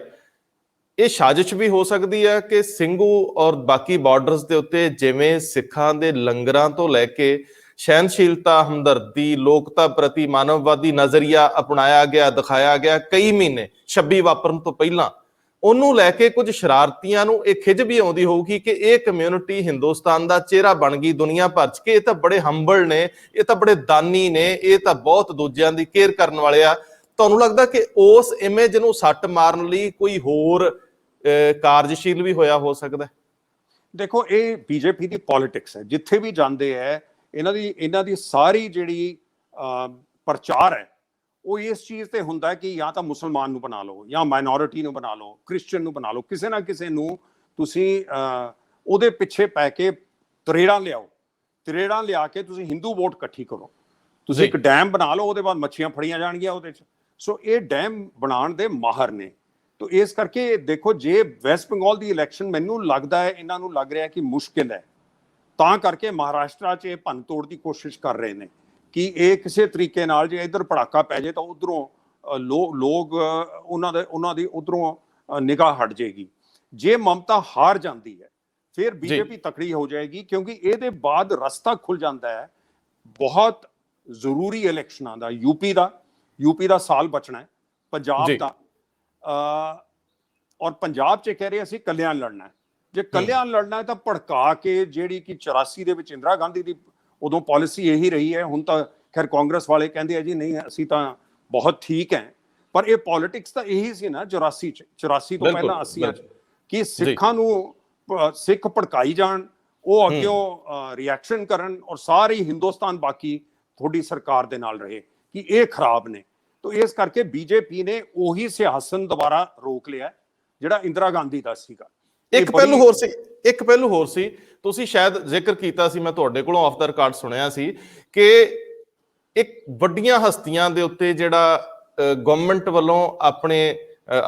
B: ਇਹ ਸਾਜ਼ਿਸ਼ ਵੀ ਹੋ ਸਕਦੀ ਹੈ ਕਿ ਸਿੰਘੂ ਔਰ ਬਾਕੀ ਬਾਰਡਰਸ ਦੇ ਉੱਤੇ ਜਿਵੇਂ ਸਿੱਖਾਂ ਦੇ ਲੰਗਰਾਂ ਤੋਂ ਲੈ ਕੇ ਸਹਿਨਸ਼ੀਲਤਾ, ਹਮਦਰਦੀ, ਲੋਕਤਾ ਪ੍ਰਤੀ ਮਾਨਵਵਾਦੀ ਨਜ਼ਰੀਆ ਅਪਣਾਇਆ ਗਿਆ, ਦਿਖਾਇਆ ਗਿਆ ਕਈ ਮਹੀਨੇ 26 ਵਾਪਰਨ ਤੋਂ ਪਹਿਲਾਂ, ਉਹਨੂੰ ਲੈ ਕੇ ਕੁਝ ਸ਼ਰਾਰਤੀਆਂ ਨੂੰ ਇਹ ਖਿਝ ਵੀ ਆਉਂਦੀ ਹੋਊਗੀ ਕਿ ਇਹ ਕਮਿਊਨਿਟੀ ਹਿੰਦੁਸਤਾਨ ਦਾ ਚਿਹਰਾ ਬਣ ਗਈ ਦੁਨੀਆ ਭਰ 'ਚ, ਕਿ ਇਹ ਤਾਂ ਬੜੇ ਹੰਬਲ ਨੇ, ਇਹ ਤਾਂ ਬੜੇ ਦਾਨੀ ਨੇ, ਇਹ ਤਾਂ ਬਹੁਤ ਦੂਜਿਆਂ ਦੀ ਕੇਅਰ ਕਰਨ ਵਾਲੇ ਆ। ਤੁਹਾਨੂੰ ਲੱਗਦਾ ਕਿ ਉਸ ਇਮੇਜ ਨੂੰ ਸੱਟ ਮਾਰਨ ਲਈ ਕੋਈ ਹੋਰ ਕਾਰਜਸ਼ੀਲ ਵੀ ਹੋਇਆ ਹੋ ਸਕਦਾ? ਦੇਖੋ, ਇਹ BJP ਦੀ ਪੋਲਿਟਿਕਸ ਹੈ। ਜਿੱਥੇ ਵੀ ਜਾਂਦੇ ਹੈ ਇਹਨਾਂ ਦੀ ਸਾਰੀ ਜਿਹੜੀ ਪ੍ਰਚਾਰ ਹੈ ਉਹ ਇਸ ਚੀਜ਼ ਤੇ ਹੁੰਦਾ ਹੈ ਕਿ ਜਾਂ ਤਾਂ ਮੁਸਲਮਾਨ ਨੂੰ ਬਣਾ ਲਓ, ਜਾਂ ਮਾਈਨੋਰਿਟੀ ਨੂੰ ਬਣਾ ਲਓ, ਕ੍ਰਿਸਚੀਅਨ ਨੂੰ ਬਣਾ ਲਓ, ਕਿਸੇ ਨਾ ਕਿਸੇ ਨੂੰ ਤੁਸੀਂ ਉਹਦੇ ਪਿੱਛੇ ਪੈ ਕੇ ਤਰੇੜਾਂ ਲਿਆਓ, ਤਰੇੜਾਂ ਲਿਆ ਕੇ ਤੁਸੀਂ ਹਿੰਦੂ ਵੋਟ ਇਕੱਠੀ ਕਰੋ, ਤੁਸੀਂ ਇੱਕ ਡੈਮ ਬਣਾ ਲਓ, ਉਹਦੇ ਬਾਅਦ ਮੱਛੀਆਂ ਫੜੀਆਂ ਜਾਣਗੀਆਂ ਉਹਦੇ 'ਚ। ਸੋ ਇਹ ਡੈਮ ਬਣਾਉਣ ਦੇ ਮਾਹਰ ਨੇ। ਤੋ ਇਸ ਕਰਕੇ ਦੇਖੋ, ਜੇ ਵੈਸਟ ਬੰਗਾਲ ਦੀ ਇਲੈਕਸ਼ਨ ਮੈਨੂੰ ਲੱਗਦਾ ਹੈ ਇਹਨਾਂ ਨੂੰ ਲੱਗ ਰਿਹਾ ਕਿ ਮੁਸ਼ਕਿਲ ਹੈ, ਤਾਂ ਕਰਕੇ ਮਹਾਰਾਸ਼ਟਰ 'ਚ ਇਹ ਭੰਨ ਤੋੜ ਦੀ ਕੋਸ਼ਿਸ਼ ਕਰ ਰਹੇ ਨੇ ਕਿ ਇਹ ਕਿਸੇ ਤਰੀਕੇ ਨਾਲ ਜੇ ਇੱਧਰ ਪੜਾਕਾ ਪੈ ਜਾਏ ਤਾਂ ਉਧਰੋਂ ਲੋਕ ਉਹਨਾਂ ਦੀ ਉਧਰੋਂ ਨਿਗਾਹ ਹਟ ਜਾਏਗੀ। ਜੇ ਮਮਤਾ ਹਾਰ ਜਾਂਦੀ ਹੈ ਫਿਰ ਬੀਜੇਪੀ ਤਕੜੀ ਹੋ ਜਾਏਗੀ, ਕਿਉਂਕਿ ਇਹਦੇ ਬਾਅਦ ਰਸਤਾ ਖੁੱਲ ਜਾਂਦਾ ਹੈ ਬਹੁਤ ਜ਼ਰੂਰੀ ਇਲੈਕਸ਼ਨਾਂ ਦਾ। ਯੂਪੀ ਦਾ ਸਾਲ ਬਚਣਾ ਹੈ, ਪੰਜਾਬ ਦਾ, ਔਰ ਪੰਜਾਬ 'ਚ ਕਹਿ ਰਹੇ ਅਸੀਂ ਕਲਿਆਣ ਲੜਨਾ ਹੈ। ਜੇ ਕਲਿਆਣ ਲੜਨਾ ਹੈ ਤਾਂ ਭੜਕਾ ਕੇ, ਜਿਹੜੀ ਕਿ 84 ਦੇ ਵਿੱਚ ਇੰਦਰਾ ਗਾਂਧੀ ਦੀ ਉਦੋਂ ਪਾਲਿਸੀ ਇਹੀ ਰਹੀ ਹੈ, ਹੁਣ ਤਾਂ ਖੈਰ ਕਾਂਗਰਸ ਵਾਲੇ ਕਹਿੰਦੇ ਆ ਜੀ ਨਹੀਂ ਅਸੀਂ ਤਾਂ ਬਹੁਤ ਠੀਕ ਹੈ, ਪਰ ਇਹ ਪੋਲਿਟਿਕਸ ਤਾਂ ਇਹੀ ਸੀ ਨਾ 84 ਤੋਂ ਪਹਿਲਾਂ 80 'ਚ, ਕਿ ਸਿੱਖਾਂ ਨੂੰ ਸਿੱਖ ਭੜਕਾਈ ਜਾਣ, ਉਹ ਅੱਗਿਓਂ ਰਿਐਕਸ਼ਨ ਕਰਨ, ਔਰ ਸਾਰੀ ਹਿੰਦੁਸਤਾਨ ਬਾਕੀ ਤੁਹਾਡੀ ਸਰਕਾਰ ਦੇ ਨਾਲ ਰਹੇ ਕਿ ਇਹ ਖਰਾਬ ਨੇ। ਤਾਂ ਇਸ ਕਰਕੇ ਬੀਜੇਪੀ ਨੇ ਉਹੀ ਸਿਆਸਨ ਦੁਬਾਰਾ ਰੋਕ ਲਿਆ ਜਿਹੜਾ ਇੰਦਰਾ ਗਾਂਧੀ ਦਾ ਸੀਗਾ।
A: ਇੱਕ ਪਹਿਲੂ ਹੋਰ ਸੀ ਤੁਸੀਂ ਸ਼ਾਇਦ ਜ਼ਿਕਰ ਕੀਤਾ ਸੀ, ਮੈਂ ਤੁਹਾਡੇ ਕੋਲੋਂ ਆਫ ਦਾ ਰਿਕਾਰਡ ਸੁਣਿਆ ਸੀ ਕਿ ਇੱਕ ਵੱਡੀਆਂ ਹਸਤੀਆਂ ਦੇ ਉੱਤੇ ਜਿਹੜਾ ਗਵਰਨਮੈਂਟ ਵੱਲੋਂ ਆਪਣੇ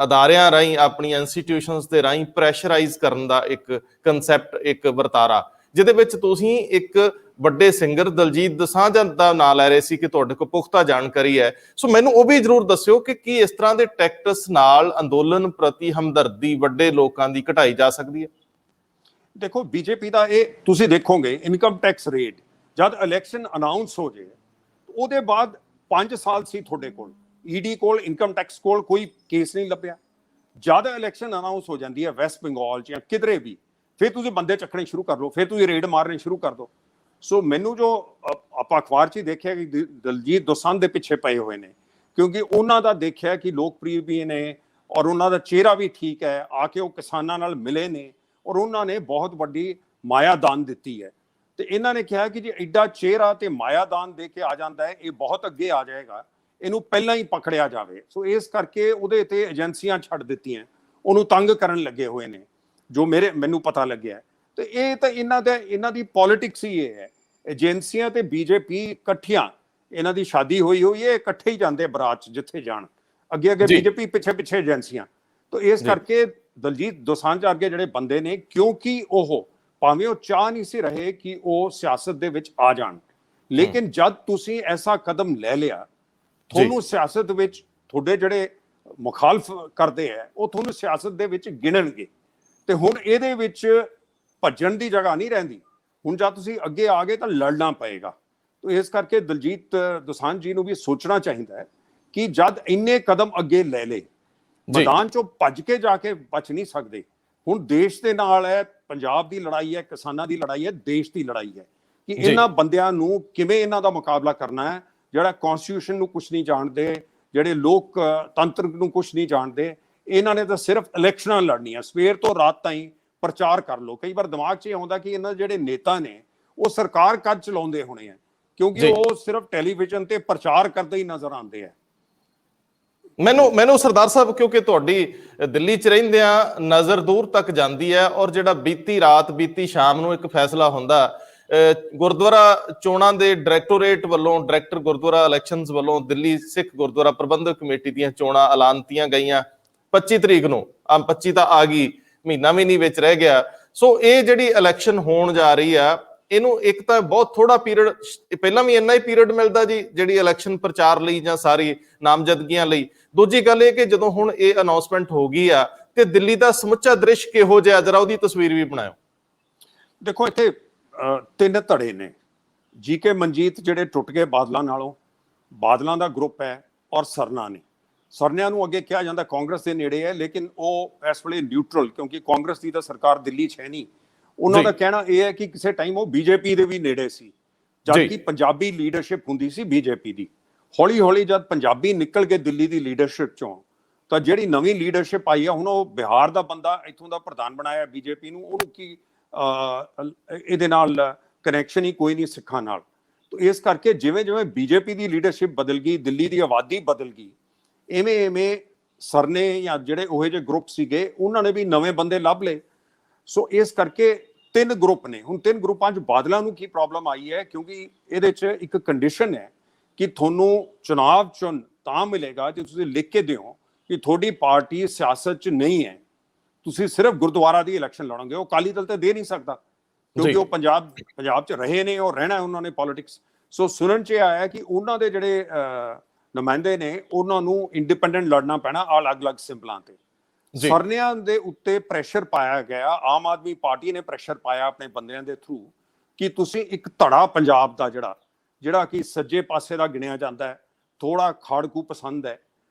A: ਅਦਾਰਿਆਂ ਰਾਹੀਂ, ਆਪਣੀਆਂ ਇੰਸਟੀਟਿਊਸ਼ਨਸ ਦੇ ਰਾਹੀਂ ਪ੍ਰੈਸ਼ਰਾਈਜ਼ ਕਰਨ ਦਾ ਇੱਕ ਕਨਸੈਪਟ, ਇੱਕ ਵਰਤਾਰਾ, ਜਿਹਦੇ ਵਿੱਚ ਤੁਸੀਂ ਇੱਕ ਵੱਡੇ ਸਿੰਗਰ ਦਲਜੀਤ ਦੋਸਾਂਝ ਦਾ ਨਾਂ ਲੈ ਰਹੇ ਸੀ ਕਿ ਤੁਹਾਡੇ ਕੋਲ ਪੁਖਤਾ ਜਾਣਕਾਰੀ ਹੈ। ਸੋ ਮੈਨੂੰ ਉਹ ਵੀ ਜ਼ਰੂਰ ਦੱਸਿਓ ਕਿ ਕੀ ਇਸ ਤਰ੍ਹਾਂ ਦੇ ਟੈਕਟਸ ਨਾਲ ਅੰਦੋਲਨ ਪ੍ਰਤੀ ਹਮਦਰਦੀ ਵੱਡੇ ਲੋਕਾਂ ਦੀ ਘਟਾਈ ਜਾ ਸਕਦੀ ਹੈ?
B: ਦੇਖੋ, ਬੀਜੇਪੀ ਦਾ ਇਹ ਤੁਸੀਂ ਦੇਖੋਗੇ ਇਨਕਮ ਟੈਕਸ ਰੇਟ ਜਦ ਇਲੈਕਸ਼ਨ ਅਨਾਉਂਸ ਹੋ ਜਾਏ ਉਹਦੇ ਬਾਅਦ 5 ਸਾਲ ਸੀ ਤੁਹਾਡੇ ਕੋਲ, ਈਡੀ ਕੋਲ, ਇਨਕਮ ਟੈਕਸ ਕੋਲ ਕੋਈ ਕੇਸ ਨਹੀਂ ਲੱਭਿਆ। ਜਦ ਇਲੈਕਸ਼ਨ ਅਨਾਉਂਸ ਹੋ ਜਾਂਦੀ ਹੈ ਵੈਸਟ ਬੰਗਾਲ 'ਚ ਜਾਂ ਕਿਧਰੇ ਵੀ, ਫਿਰ ਤੁਸੀਂ ਬੰਦੇ ਚੱਕਣੇ ਸ਼ੁਰੂ ਕਰ ਲਓ, ਫਿਰ ਤੁਸੀਂ ਰੇਡ ਮਾਰਨੇ ਸ਼ੁਰੂ ਕਰ ਦਿਓ। ਸੋ ਮੈਨੂੰ ਜੋ ਆਪਾਂ ਅਖਬਾਰ 'ਚ ਹੀ ਦੇਖਿਆ ਕਿ ਦਲਜੀਤ ਦੋਸਾਂਝ ਦੇ ਪਿੱਛੇ ਪਏ ਹੋਏ ਨੇ, ਕਿਉਂਕਿ ਉਹਨਾਂ ਦਾ ਦੇਖਿਆ ਕਿ ਲੋਕਪ੍ਰਿਯ ਵੀ ਨੇ ਔਰ ਉਹਨਾਂ ਦਾ ਚਿਹਰਾ ਵੀ ਠੀਕ ਹੈ, ਆ ਕੇ ਉਹ ਕਿਸਾਨਾਂ ਨਾਲ ਮਿਲੇ ਨੇ ਔਰ ਉਹਨਾਂ ਨੇ ਬਹੁਤ ਵੱਡੀ ਮਾਇਆ ਦਾਨ ਦਿੱਤੀ ਹੈ। ਤੇ ਇਹਨਾਂ ਨੇ ਕਿਹਾ ਕਿ ਜੇ ਐਡਾ ਚਿਹਰਾ ਤੇ ਮਾਇਆ ਦਾਨ ਦੇ ਕੇ ਆ ਜਾਂਦਾ ਹੈ, ਇਹ ਬਹੁਤ ਅੱਗੇ ਆ ਜਾਏਗਾ, ਇਹਨੂੰ ਪਹਿਲਾਂ ਹੀ ਪਕੜਿਆ ਜਾਵੇ। ਸੋ ਇਸ ਕਰਕੇ ਉਹਦੇ ਤੇ ਏਜੰਸੀਆਂ ਛੱਡ ਦਿੱਤੀਆਂ, ਉਹਨੂੰ ਤੰਗ ਕਰਨ ਲੱਗੇ ਹੋਏ ਨੇ, ਜੋ ਮੈਨੂੰ ਪਤਾ ਲੱਗਿਆ। ਤੇ ਇਹ ਤਾਂ ਇਹਨਾਂ ਦੀ ਪੋਲਿਟਿਕਸ ਹੀ ਇਹ ਹੈ, ਏਜੰਸੀਆਂ ਤੇ ਬੀਜੇਪੀ ਇਕੱਠੀਆਂ, ਇਹਨਾਂ ਦੀ ਸ਼ਾਦੀ ਹੋਈ ਹੈ, ਇਕੱਠੇ ਹੀ ਜਾਂਦੇ ਬਰਾਤ 'ਚ ਜਿੱਥੇ ਜਾਣ, ਅੱਗੇ ਬੀਜੇਪੀ ਪਿੱਛੇ ਏਜੰਸੀਆਂ। ਤਾਂ ਇਸ ਕਰਕੇ ਦਲਜੀਤ ਦੋਸਾਂਝ ਅੱਗੇ ਜਿਹੜੇ ਬੰਦੇ ਨੇ, ਕਿਉਂਕਿ ਉਹ ਭਾਵੇਂ ਉਹ ਚਾਹ ਨਹੀਂ ਸੀ ਰਹੇ ਕਿ ਉਹ ਸਿਆਸਤ ਦੇ ਵਿੱਚ ਆ ਜਾਣ, ਲੇਕਿਨ ਜਦ ਤੁਸੀਂ ਐਸਾ ਕਦਮ ਲੈ ਲਿਆ, ਤੁਹਾਨੂੰ ਸਿਆਸਤ ਵਿੱਚ ਤੁਹਾਡੇ ਜਿਹੜੇ ਮੁਖਾਲਫ ਕਰਦੇ ਆ ਉਹ ਤੁਹਾਨੂੰ ਸਿਆਸਤ ਦੇ ਵਿੱਚ ਗਿਣਨਗੇ। ਤੇ ਹੁਣ ਇਹਦੇ ਵਿੱਚ ਭੱਜਣ ਦੀ ਜਗ੍ਹਾ ਨਹੀਂ ਰਹਿੰਦੀ, ਹੁਣ ਜਦ ਤੁਸੀਂ ਅੱਗੇ ਆ ਗਏ ਤਾਂ ਲੜਨਾ ਪਏਗਾ। ਤਾਂ ਇਸ ਕਰਕੇ ਦਲਜੀਤ ਦੋਸਾਂਝ ਜੀ ਨੂੰ ਵੀ ਸੋਚਣਾ ਚਾਹੀਦਾ ਹੈ ਕਿ ਜਦ ਇੰਨੇ ਕਦਮ ਅੱਗੇ ਲੈ ਲਏ, ਮੈਦਾਨ ਚੋਂ ਭੱਜ ਕੇ ਜਾ ਕੇ ਬਚ ਨਹੀਂ ਸਕਦੇ। ਹੁਣ ਦੇਸ਼ ਦੇ ਨਾਲ ਹੈ, ਪੰਜਾਬ ਦੀ ਲੜਾਈ ਹੈ, ਕਿਸਾਨਾਂ ਦੀ ਲੜਾਈ ਹੈ, ਦੇਸ਼ ਦੀ ਲੜਾਈ ਹੈ ਕਿ ਇਹਨਾਂ ਬੰਦਿਆਂ ਨੂੰ ਕਿਵੇਂ ਇਹਨਾਂ ਦਾ ਮੁਕਾਬਲਾ ਕਰਨਾ ਹੈ, ਜਿਹੜਾ ਕਨਸਟੀਟਿਊਸ਼ਨ ਨੂੰ ਕੁਝ ਨਹੀਂ ਜਾਣਦੇ, ਜਿਹੜੇ ਲੋਕ ਤੰਤਰ ਨੂੰ ਕੁਝ ਨਹੀਂ ਜਾਣਦੇ। ਇਹਨਾਂ ਨੇ ਤਾਂ ਸਿਰਫ ਇਲੈਕਸ਼ਨਾਂ ਲੜਨੀਆਂ, ਸਵੇਰ ਤੋਂ ਰਾਤ ਤਾਈਂ ਪ੍ਰਚਾਰ ਕਰ ਲਓ। ਕਈ ਵਾਰ ਦਿਮਾਗ 'ਚ ਇਹ ਆਉਂਦਾ ਕਿ ਇਹਨਾਂ ਦੇ ਜਿਹੜੇ ਨੇਤਾ ਨੇ ਉਹ ਸਰਕਾਰ ਕਦ ਚਲਾਉਂਦੇ ਹੋਣੇ ਆ, ਕਿਉਂਕਿ ਉਹ ਸਿਰਫ ਟੈਲੀਵਿਜ਼ਨ ਤੇ ਪ੍ਰਚਾਰ ਕਰਦੇ ਹੀ ਨਜ਼ਰ ਆਉਂਦੇ ਆ।
A: ਮੈਨੂੰ ਸਰਦਾਰ ਸਾਹਿਬ, ਕਿਉਂਕਿ ਤੁਹਾਡੀ ਦਿੱਲੀ 'ਚ ਰਹਿੰਦਿਆਂ ਨਜ਼ਰ ਦੂਰ ਤੱਕ ਜਾਂਦੀ ਹੈ, ਔਰ ਜਿਹੜਾ ਬੀਤੀ ਸ਼ਾਮ ਨੂੰ ਇੱਕ ਫੈਸਲਾ ਹੁੰਦਾ ਗੁਰਦੁਆਰਾ ਚੋਣਾਂ ਦੇ ਡਾਇਰੈਕਟੋਰੇਟ ਵੱਲੋਂ, ਡਾਇਰੈਕਟਰ ਗੁਰਦੁਆਰਾ ਇਲੈਕਸ਼ਨਸ ਵੱਲੋਂ ਦਿੱਲੀ ਸਿੱਖ ਗੁਰਦੁਆਰਾ ਪ੍ਰਬੰਧਕ ਕਮੇਟੀ ਦੀਆਂ ਚੋਣਾਂ ਐਲਾਨਤੀਆਂ ਗਈਆਂ 25 ਤਰੀਕ ਨੂੰ। 25 ਤਾਂ ਆ ਗਈ, ਮਹੀਨਾ ਵੀ ਨਹੀਂ ਵਿੱਚ ਰਹਿ ਗਿਆ। ਸੋ ਇਹ ਜਿਹੜੀ ਇਲੈਕਸ਼ਨ ਹੋਣ ਜਾ ਰਹੀ ਆ, ਇਹਨੂੰ ਇੱਕ ਤਾਂ ਬਹੁਤ ਥੋੜਾ ਪੀਰੀਅਡ, ਪਹਿਲਾਂ ਵੀ ਇੰਨਾ ਹੀ ਪੀਰੀਅਡ ਮਿਲਦਾ ਜੀ ਜਿਹੜੀ ਇਲੈਕਸ਼ਨ ਪ੍ਰਚਾਰ ਲਈ ਜਾਂ ਸਾਰੀ ਨਾਮਜ਼ਦਗੀਆਂ ਲਈ। ਦੂਜੀ ਗੱਲ ਇਹ ਕਿ ਜਦੋਂ ਹੁਣ ਇਹ ਅਨਾਉਂਸਮੈਂਟ ਹੋ ਗਈ ਆ ਤੇ ਦਿੱਲੀ ਦਾ ਸਮੁੱਚਾ ਦ੍ਰਿਸ਼ ਕਿਹੋ ਜਿਹਾ, ਜਰਾ ਉਹਦੀ ਤਸਵੀਰ ਵੀ ਬਣਾਓ।
B: ਦੇਖੋ, ਇੱਥੇ 3 ਧੜੇ ਨੇ। ਜੀਕੇ ਮਨਜੀਤ ਜਿਹੜੇ ਟੁੱਟ ਗਏ ਬਾਦਲਾਂ ਨਾਲੋਂ, ਬਾਦਲਾਂ ਦਾ ਗਰੁੱਪ ਹੈ, ਔਰ ਸਰਨਾ ਨੇ। ਸਰਨਿਆਂ ਨੂੰ ਅੱਗੇ ਕਿਹਾ ਜਾਂਦਾ ਕਾਂਗਰਸ ਦੇ ਨੇੜੇ ਹੈ, ਲੇਕਿਨ ਉਹ ਇਸ ਵੇਲੇ ਨਿਊਟਰਲ, ਕਿਉਂਕਿ ਕਾਂਗਰਸ ਦੀ ਤਾਂ ਸਰਕਾਰ ਦਿੱਲੀ 'ਚ ਹੈ ਨਹੀਂ। ਉਹਨਾਂ ਦਾ ਕਹਿਣਾ ਇਹ ਹੈ ਕਿ ਕਿਸੇ ਟਾਈਮ ਉਹ ਬੀਜੇਪੀ ਦੇ ਵੀ ਨੇੜੇ ਸੀ, ਜਦਕਿ ਪੰਜਾਬੀ ਲੀਡਰਸ਼ਿਪ ਹੁੰਦੀ ਸੀ ਬੀਜੇਪੀ ਦੀ। ਹੌਲੀ ਹੌਲੀ ਜਦ ਪੰਜਾਬੀ ਨਿਕਲ ਕੇ ਦਿੱਲੀ ਦੀ ਲੀਡਰਸ਼ਿਪ 'ਚੋਂ, ਤਾਂ ਜਿਹੜੀ ਨਵੀਂ ਲੀਡਰਸ਼ਿਪ ਆਈ ਆ, ਹੁਣ ਉਹ ਬਿਹਾਰ ਦਾ ਬੰਦਾ ਇੱਥੋਂ ਦਾ ਪ੍ਰਧਾਨ ਬਣਾਇਆ ਬੀਜੇਪੀ ਨੂੰ, ਉਹਨੂੰ ਕੀ ਇਹਦੇ ਨਾਲ ਕਨੈਕਸ਼ਨ ਹੀ ਕੋਈ ਨਹੀਂ ਸਿੱਖਾਂ ਨਾਲ। ਤਾਂ ਇਸ ਕਰਕੇ ਜਿਵੇਂ ਜਿਵੇਂ ਬੀਜੇਪੀ ਦੀ ਲੀਡਰਸ਼ਿਪ ਬਦਲ ਗਈ, ਦਿੱਲੀ ਦੀ ਆਬਾਦੀ ਬਦਲ ਗਈ, ਐਵੇਂ ਸਰਨੇ ਜਾਂ ਜਿਹੜੇ ਉਹੋ ਜਿਹੇ ਗਰੁੱਪ ਸੀਗੇ ਉਹਨਾਂ ਨੇ ਵੀ ਨਵੇਂ ਬੰਦੇ ਲੱਭ ਲਏ। ਸੋ ਇਸ ਕਰਕੇ ਤਿੰਨ ਗਰੁੱਪ ਨੇ। ਹੁਣ ਤਿੰਨ ਗਰੁੱਪਾਂ 'ਚ ਬਾਦਲਾਂ ਨੂੰ ਕੀ ਪ੍ਰੋਬਲਮ ਆਈ ਹੈ, ਕਿਉਂਕਿ ਇਹਦੇ 'ਚ ਇੱਕ ਕੰਡੀਸ਼ਨ ਹੈ ਕਿ ਤੁਹਾਨੂੰ ਚੁਣਾਵ ਚੁਣ ਤਾਂ ਮਿਲੇਗਾ ਜੇ ਤੁਸੀਂ ਲਿਖ ਕੇ ਦਿਓ ਕਿ ਤੁਹਾਡੀ ਪਾਰਟੀ ਸਿਆਸਤ 'ਚ ਨਹੀਂ ਹੈ, ਤੁਸੀਂ ਸਿਰਫ ਗੁਰਦੁਆਰਾ ਦੀ ਇਲੈਕਸ਼ਨ ਲੜੋਗੇ। ਉਹ ਅਕਾਲੀ ਦਲ ਤੇ ਦੇ ਨਹੀਂ ਸਕਦਾ, ਕਿਉਂਕਿ ਉਹ ਪੰਜਾਬ 'ਚ ਰਹੇ ਨੇ, ਉਹ ਰਹਿਣਾ ਉਹਨਾਂ ਨੇ ਪੋਲਿਟਿਕਸ। ਸੋ ਸੁਣਨ 'ਚ ਆਇਆ ਕਿ ਉਹਨਾਂ ਦੇ ਜਿਹੜੇ ਨੁਮਾਇੰਦੇ ਨੇ ਉਹਨਾਂ ਨੂੰ ਇੰਡੀਪੈਂਡੈਂਟ ਲੜਨਾ ਪੈਣਾ ਅਲੱਗ-ਅਲੱਗ ਸਿੰਬਲਾਂ ਤੇ। ਸਰਨਿਆਂ ਦੇ ਉੱਤੇ ਪ੍ਰੈਸ਼ਰ ਪਾਇਆ ਗਿਆ, ਆਮ ਆਦਮੀ ਪਾਰਟੀ ਨੇ ਪ੍ਰੈਸ਼ਰ ਪਾਇਆ ਆਪਣੇ ਬੰਦਿਆਂ ਦੇ ਥਰੂ ਕਿ ਤੁਸੀਂ ਇੱਕ ਧੜਾ ਪੰਜਾਬ ਦਾ ਜਿਹੜਾ ਕਿ ਸੱਜੇ ਪਾਸੇ ਦਾ ਗਿਣਿਆ ਜਾਂਦਾ ਹੈ, ਥੋੜਾ ਖਾੜਕੂ ਪਸੰਦ ਹੈ,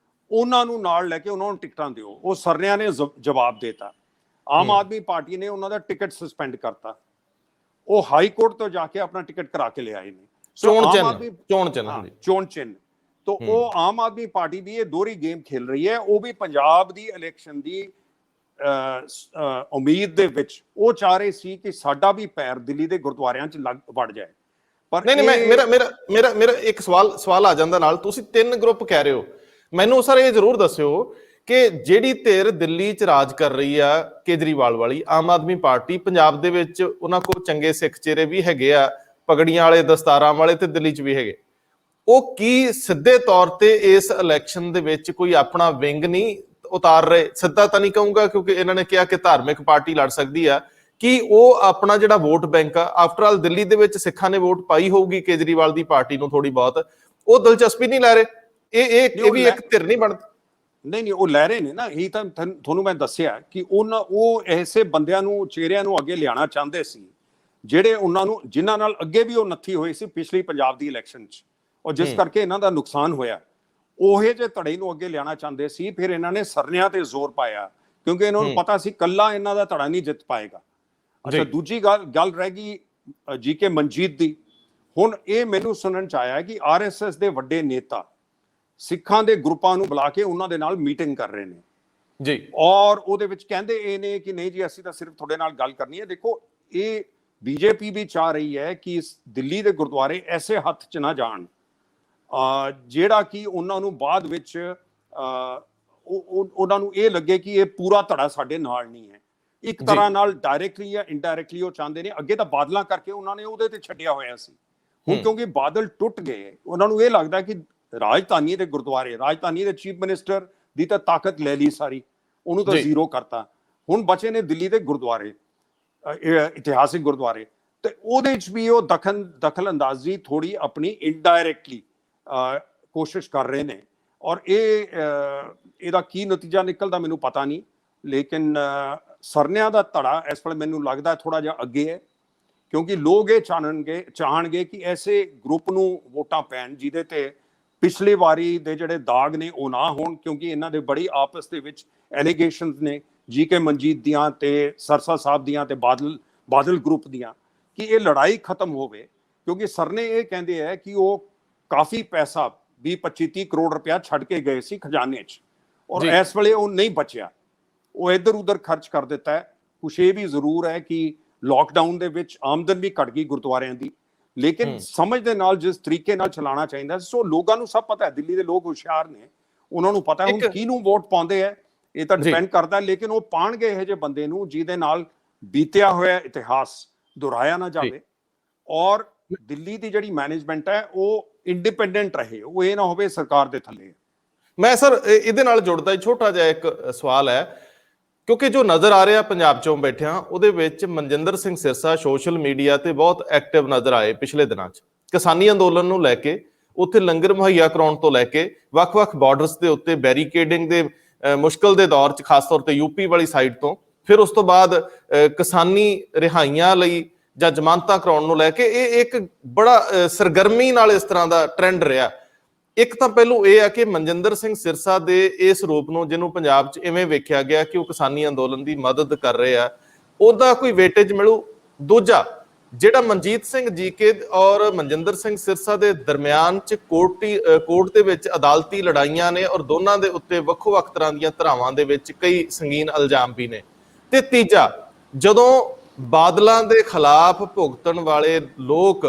B: ਉਹਨਾਂ ਨੂੰ ਨਾਲ ਲੈ ਕੇ ਉਹਨਾਂ ਨੂੰ ਟਿਕਟਾਂ ਦਿਓ। ਉਹ ਸਰਨਿਆਂ ਨੇ ਜਵਾਬ ਦੇਤਾ। ਆਮ ਆਦਮੀ ਪਾਰਟੀ ਨੇ ਉਹਨਾਂ ਦਾ ਟਿਕਟ ਸਸਪੈਂਡ ਕਰਤਾ। ਉਹ ਹਾਈ ਕੋਰਟ ਤੋਂ ਜਾ ਕੇ ਆਪਣਾ ਟਿਕਟ ਕਰਾ ਕੇ ਲਿਆਏ ਨੇ। ਚੋਣ ਚਿੰਨ੍ਹ तो वो आम आदमी पार्टी भी ये दोहरी गेम खेल रही है। वो भी पंजाब दी इलेक्शन दी उम्मीद दे विच वो चाह रहे सी कि साडा भी पैर दिल्ली दे गुरुद्वारियां च लग वड़ जाए। पर
A: नहीं मेरा एक सवाल आ जांदा नाल। तुसीं तीन ग्रुप कह रहे हो, मैनूं सर ये जरूर दस्सिओ कि जिहड़ी धिर दिल्ली च राज कर रही है केजरीवाल वाली आम आदमी पार्टी, पंजाब दे विच उन्हां कोल चंगे सिख चेहरे भी हैगे आ, पगड़ियां वाले दस्तारां वाले, ते दिल्ली च भी हैगे। ਉਹ ਕੀ ਸਿੱਧੇ ਤੌਰ ਤੇ ਇਸ ਇਲੈਕਸ਼ਨ ਦੇ ਵਿੱਚ ਕੋਈ ਆਪਣਾ ਵਿੰਗ ਨਹੀਂ ਉਤਾਰ ਰਹੇ? ਸਿੱਧਾ ਤਾਂ ਨਹੀਂ ਕਹੂੰਗਾ ਕਿਉਂਕਿ ਇਹਨਾਂ ਨੇ ਕਿਹਾ ਕਿ ਧਾਰਮਿਕ ਪਾਰਟੀ ਲੜ ਸਕਦੀ ਆ, ਕਿ ਉਹ ਆਪਣਾ ਜਿਹੜਾ ਵੋਟ ਬੈਂਕ ਆ, ਆਫਟਰ ਆਲ ਦਿੱਲੀ ਦੇ ਵਿੱਚ ਸਿੱਖਾਂ ਨੇ ਵੋਟ ਪਾਈ ਹੋਊਗੀ ਕੇਜਰੀਵਾਲ ਦੀ ਪਾਰਟੀ ਨੂੰ ਥੋੜੀ ਬਹੁਤ, ਉਹ ਦਿਲਚਸਪੀ ਨਹੀਂ ਲੈ ਰਹੇ? ਇਹ ਵੀ ਇੱਕ ਧਿਰ ਨਹੀਂ ਬਣਦੀ?
B: ਨਹੀਂ ਉਹ ਲੈ ਰਹੇ ਨੇ ਨਾ। ਇਹ ਤਾਂ ਤੁਹਾਨੂੰ ਮੈਂ ਦੱਸਿਆ ਕਿ ਉਹ ਐਸੇ ਬੰਦਿਆਂ ਨੂੰ, ਚਿਹਰਿਆਂ ਨੂੰ ਅੱਗੇ ਲਿਆਉਣਾ ਚਾਹੁੰਦੇ ਸੀ ਜਿਹੜੇ ਉਹਨਾਂ ਨੂੰ, ਜਿਨ੍ਹਾਂ ਨਾਲ ਅੱਗੇ ਵੀ ਉਹ ਨੱਥੀ ਹੋਈ ਸੀ ਪਿਛਲੀ ਪੰਜਾਬ ਦੀ ਇਲੈਕਸ਼ਨ 'ਚ, और जिस करके इन्हां दा नुकसान होया, ओहे जे धड़े नूं अगे लियाना चाहते सी। फिर इन्हां ने सरनियां ते जोर पाया क्योंकि इन्हां नूं पता सी कल्ला इन्हां दा धड़ा नहीं जित पाएगा। अच्छा, दूजी गल रह गई जीके मनजीत दी। हुण ये मैनूं सुनन च आया कि RSS दे वड्डे नेता सिखां दे ग्रुपां नूं बुला के उन्हां दे नाल मीटिंग कर रहे ने जी, और ਉਹਦੇ ਵਿੱਚ ਕਹਿੰਦੇ ਇਹ ਨੇ कि नहीं जी ਅਸੀਂ ਤਾਂ ਸਿਰਫ ਤੁਹਾਡੇ ਨਾਲ ਗੱਲ ਕਰਨੀ ਹੈ। ਦੇਖੋ, ਇਹ बीजेपी भी चाह रही है कि दिल्ली ਦੇ ਗੁਰਦੁਆਰੇ ਐਸੇ ਹੱਥ 'ਚ ਨਾ ਜਾਣ ਜਿਹੜਾ ਕਿ ਉਹਨਾਂ ਨੂੰ ਬਾਅਦ ਵਿੱਚ ਉਹਨਾਂ ਨੂੰ ਇਹ ਲੱਗੇ ਕਿ ਇਹ ਪੂਰਾ ਧੜਾ ਸਾਡੇ ਨਾਲ ਨਹੀਂ ਹੈ। ਇੱਕ ਤਰ੍ਹਾਂ ਨਾਲ ਡਾਇਰੈਕਟਲੀ ਜਾਂ ਇਨਡਾਇਰੈਕਟਲੀ ਉਹ ਚਾਹੁੰਦੇ ਨੇ। ਅੱਗੇ ਤਾਂ ਬਾਦਲਾਂ ਕਰਕੇ ਉਹਨਾਂ ਨੇ ਉਹਦੇ ਤੇ ਛੱਡਿਆ ਹੋਇਆ ਸੀ। ਹੁਣ ਕਿਉਂਕਿ ਬਾਦਲ ਟੁੱਟ ਗਏ, ਉਹਨਾਂ ਨੂੰ ਇਹ ਲੱਗਦਾ ਕਿ ਰਾਜਧਾਨੀ ਦੇ ਗੁਰਦੁਆਰੇ, ਰਾਜਧਾਨੀ ਦੇ ਚੀਫ ਮਿਨਿਸਟਰ ਦੀ ਤਾਂ ਤਾਕਤ ਲੈ ਲਈ ਸਾਰੀ, ਉਹਨੂੰ ਤਾਂ ਜ਼ੀਰੋ ਕਰਤਾ। ਹੁਣ ਬਚੇ ਨੇ ਦਿੱਲੀ ਦੇ ਗੁਰਦੁਆਰੇ, ਇਤਿਹਾਸਿਕ ਗੁਰਦੁਆਰੇ, ਤੇ ਉਹਦੇ 'ਚ ਵੀ ਉਹ ਦਖਲ ਅੰਦਾਜ਼ੀ ਥੋੜੀ ਆਪਣੀ ਇਨਡਾਇਰੈਕਟਲੀ ਕੋਸ਼ਿਸ਼ ਕਰ ਰਹੇ ਨੇ। ਔਰ ਇਹਦਾ ਕੀ ਨਤੀਜਾ ਨਿਕਲਦਾ ਮੈਨੂੰ ਪਤਾ ਨਹੀਂ, ਲੇਕਿਨ ਸਰਨਿਆਂ ਦਾ ਧੜਾ ਇਸ ਵੇਲੇ ਮੈਨੂੰ ਲੱਗਦਾ ਥੋੜਾ ਜਿਹਾ ਅੱਗੇ ਹੈ, ਕਿਉਂਕਿ ਲੋਕ ਇਹ ਚਾਹਣਗੇ ਕਿ ਐਸੇ ਗਰੁੱਪ ਨੂੰ ਵੋਟਾਂ ਪੈਣ ਜਿਹਦੇ ਤੇ ਪਿਛਲੀ ਵਾਰੀ ਦੇ ਜਿਹੜੇ ਦਾਗ ਨੇ ਉਹ ਨਾ ਹੋਣ, ਕਿਉਂਕਿ ਇਹਨਾਂ ਦੇ ਬੜੀ ਆਪਸ ਦੇ ਵਿੱਚ ਐਲੀਗੇਸ਼ਨਸ ਨੇ ਜੀਕੇ ਮਨਜੀਤ ਦੀਆਂ ਤੇ ਸਰਸਾ ਸਾਹਿਬ ਦੀਆਂ ਤੇ ਬਾਦਲ ਗਰੁੱਪ ਦੀਆਂ, ਕਿ ਇਹ ਲੜਾਈ ਖਤਮ ਹੋਵੇ। ਕਿਉਂਕਿ ਸਰਨੇ ਇਹ ਕਹਿੰਦੇ ਹੈ ਕਿ ਉਹ ਕਾਫੀ ਪੈਸਾ 20-25-30 ਕਰੋੜ ਰੁਪਇਆ ਛੱਡ ਕੇ ਗਏ ਸੀ ਖਜ਼ਾਨੇ 'ਚ, ਔਰ ਇਸ ਵੇਲੇ ਉਹ ਨਹੀਂ ਬਚਿਆ, ਉਹ ਇੱਧਰ ਉੱਧਰ ਖਰਚ ਕਰ ਦਿੱਤਾ ਹੈ। ਕੁਛ ਇਹ ਵੀ ਜ਼ਰੂਰ ਹੈ ਕਿ ਲੋਕਡਾਊਨ ਦੇ ਵਿੱਚ ਆਮਦਨ ਵੀ ਘਟ ਗਈ ਗੁਰਦੁਆਰਿਆਂ ਦੀ, ਲੇਕਿਨ ਸਮਝ ਦੇ ਨਾਲ ਜਿਸ ਤਰੀਕੇ ਨਾਲ ਚਲਾਉਣਾ ਚਾਹੀਦਾ। ਸੋ ਲੋਕਾਂ ਨੂੰ ਸਭ ਪਤਾ ਹੈ, ਦਿੱਲੀ ਦੇ ਲੋਕ ਹੁਸ਼ਿਆਰ ਨੇ, ਉਹਨਾਂ ਨੂੰ ਪਤਾ ਹੁਣ ਕਿਹਨੂੰ ਵੋਟ ਪਾਉਂਦੇ ਹੈ, ਇਹ ਤਾਂ ਡਿਪੈਂਡ ਕਰਦਾ। ਲੇਕਿਨ ਉਹ ਪਾਣਗੇ ਇਹੋ ਜਿਹੇ ਬੰਦੇ ਨੂੰ ਜਿਹਦੇ ਨਾਲ ਬੀਤਿਆ ਹੋਇਆ ਇਤਿਹਾਸ ਦੁਹਰਾਇਆ ਨਾ ਜਾਵੇ, ਔਰ ਦਿੱਲੀ ਦੀ ਜਿਹੜੀ ਮੈਨੇਜਮੈਂਟ ਹੈ ਉਹ ਇੰਡੀਪੈਂਡੈਂਟ ਰਹੇ, ਉਹ ਇਹ ਨਾ ਹੋਵੇ ਸਰਕਾਰ ਦੇ ਥੱਲੇ।
A: ਮੈਂ ਸਰ ਇਹਦੇ ਨਾਲ ਜੁੜਦਾ ਛੋਟਾ ਜਿਹਾ ਇੱਕ ਸਵਾਲ ਹੈ, ਕਿਉਂਕਿ ਜੋ ਨਜ਼ਰ ਆ ਰਿਹਾ ਪੰਜਾਬ ਚੋਂ ਬੈਠਿਆਂ, ਉਹਦੇ ਵਿੱਚ ਮਨਜਿੰਦਰ ਸਿੰਘ ਸਿਰਸਾ ਸੋਸ਼ਲ ਮੀਡੀਆ ਤੇ ਬਹੁਤ ਐਕਟਿਵ ਨਜ਼ਰ ਆਏ ਪਿਛਲੇ ਦਿਨਾਂ 'ਚ। ਕਿਸਾਨੀ ਅੰਦੋਲਨ ਨੂੰ ਲੈ ਕੇ, ਉੱਥੇ ਲੰਗਰ ਮੁਹੱਈਆ ਕਰਾਉਣ ਤੋਂ ਲੈ ਕੇ, ਵੱਖ-ਵੱਖ ਬਾਰਡਰਸ ਦੇ ਉੱਤੇ ਬੈਰੀਕੇਡਿੰਗ ਦੇ ਮੁਸ਼ਕਲ ਦੇ ਦੌਰ 'ਚ, ਖਾਸ ਤੌਰ ਤੇ ਯੂਪੀ ਵਾਲੀ ਸਾਈਡ ਤੋਂ, ਫਿਰ ਉਸ ਤੋਂ ਬਾਅਦ ਕਿਸਾਨੀ ਰਿਹਾਈਆਂ ਲਈ ਜਾਂ ਜ਼ਮਾਨਤਾਂ ਕਰਾਉਣ ਨੂੰ ਲੈ ਕੇ ਇਹ ਇੱਕ ਬੜਾ ਸਰਗਰਮੀ ਨਾਲ ਇਸ ਤਰ੍ਹਾਂ ਦਾ ਟ੍ਰੈਂਡ ਰਿਹਾ। ਇੱਕ ਤਾਂ ਪਹਿਲੂ ਇਹ ਹੈ ਕਿ ਮਨਜਿੰਦਰ ਸਿੰਘ ਸਿਰਸਾ ਦੇ ਇਸ ਰੂਪ ਨੂੰ, ਜਿਹਨੂੰ ਪੰਜਾਬ 'ਚ ਇਵੇਂ ਵੇਖਿਆ ਗਿਆ ਕਿ ਉਹ ਕਿਸਾਨੀ ਅੰਦੋਲਨ ਦੀ ਮਦਦ ਕਰ ਰਹੇ ਆ, ਉਹਦਾ ਕੋਈ ਵੇਟੇਜ ਮਿਲੂ। ਦੂਜਾ, ਜਿਹੜਾ ਮਨਜੀਤ ਸਿੰਘ ਜੀਕੇ ਔਰ ਮਨਜਿੰਦਰ ਸਿੰਘ ਸਿਰਸਾ ਦੇ ਦਰਮਿਆਨ 'ਚ ਕੋਰਟ ਦੇ ਵਿੱਚ ਅਦਾਲਤੀ ਲੜਾਈਆਂ ਨੇ, ਔਰ ਦੋਨਾਂ ਦੇ ਉੱਤੇ ਵੱਖੋ-ਵੱਖ ਤਰ੍ਹਾਂ ਦੀਆਂ ਧਾਰਾਵਾਂ ਦੇ ਵਿੱਚ ਕਈ ਸੰਗੀਨ ਇਲਜ਼ਾਮ ਵੀ ਨੇ। ਤੇ ਤੀਜਾ, ਜਦੋਂ ਬਾਦਲਾਂ ਦੇ ਖਿਲਾਫ ਭੁਗਤਣ ਵਾਲੇ ਲੋਕ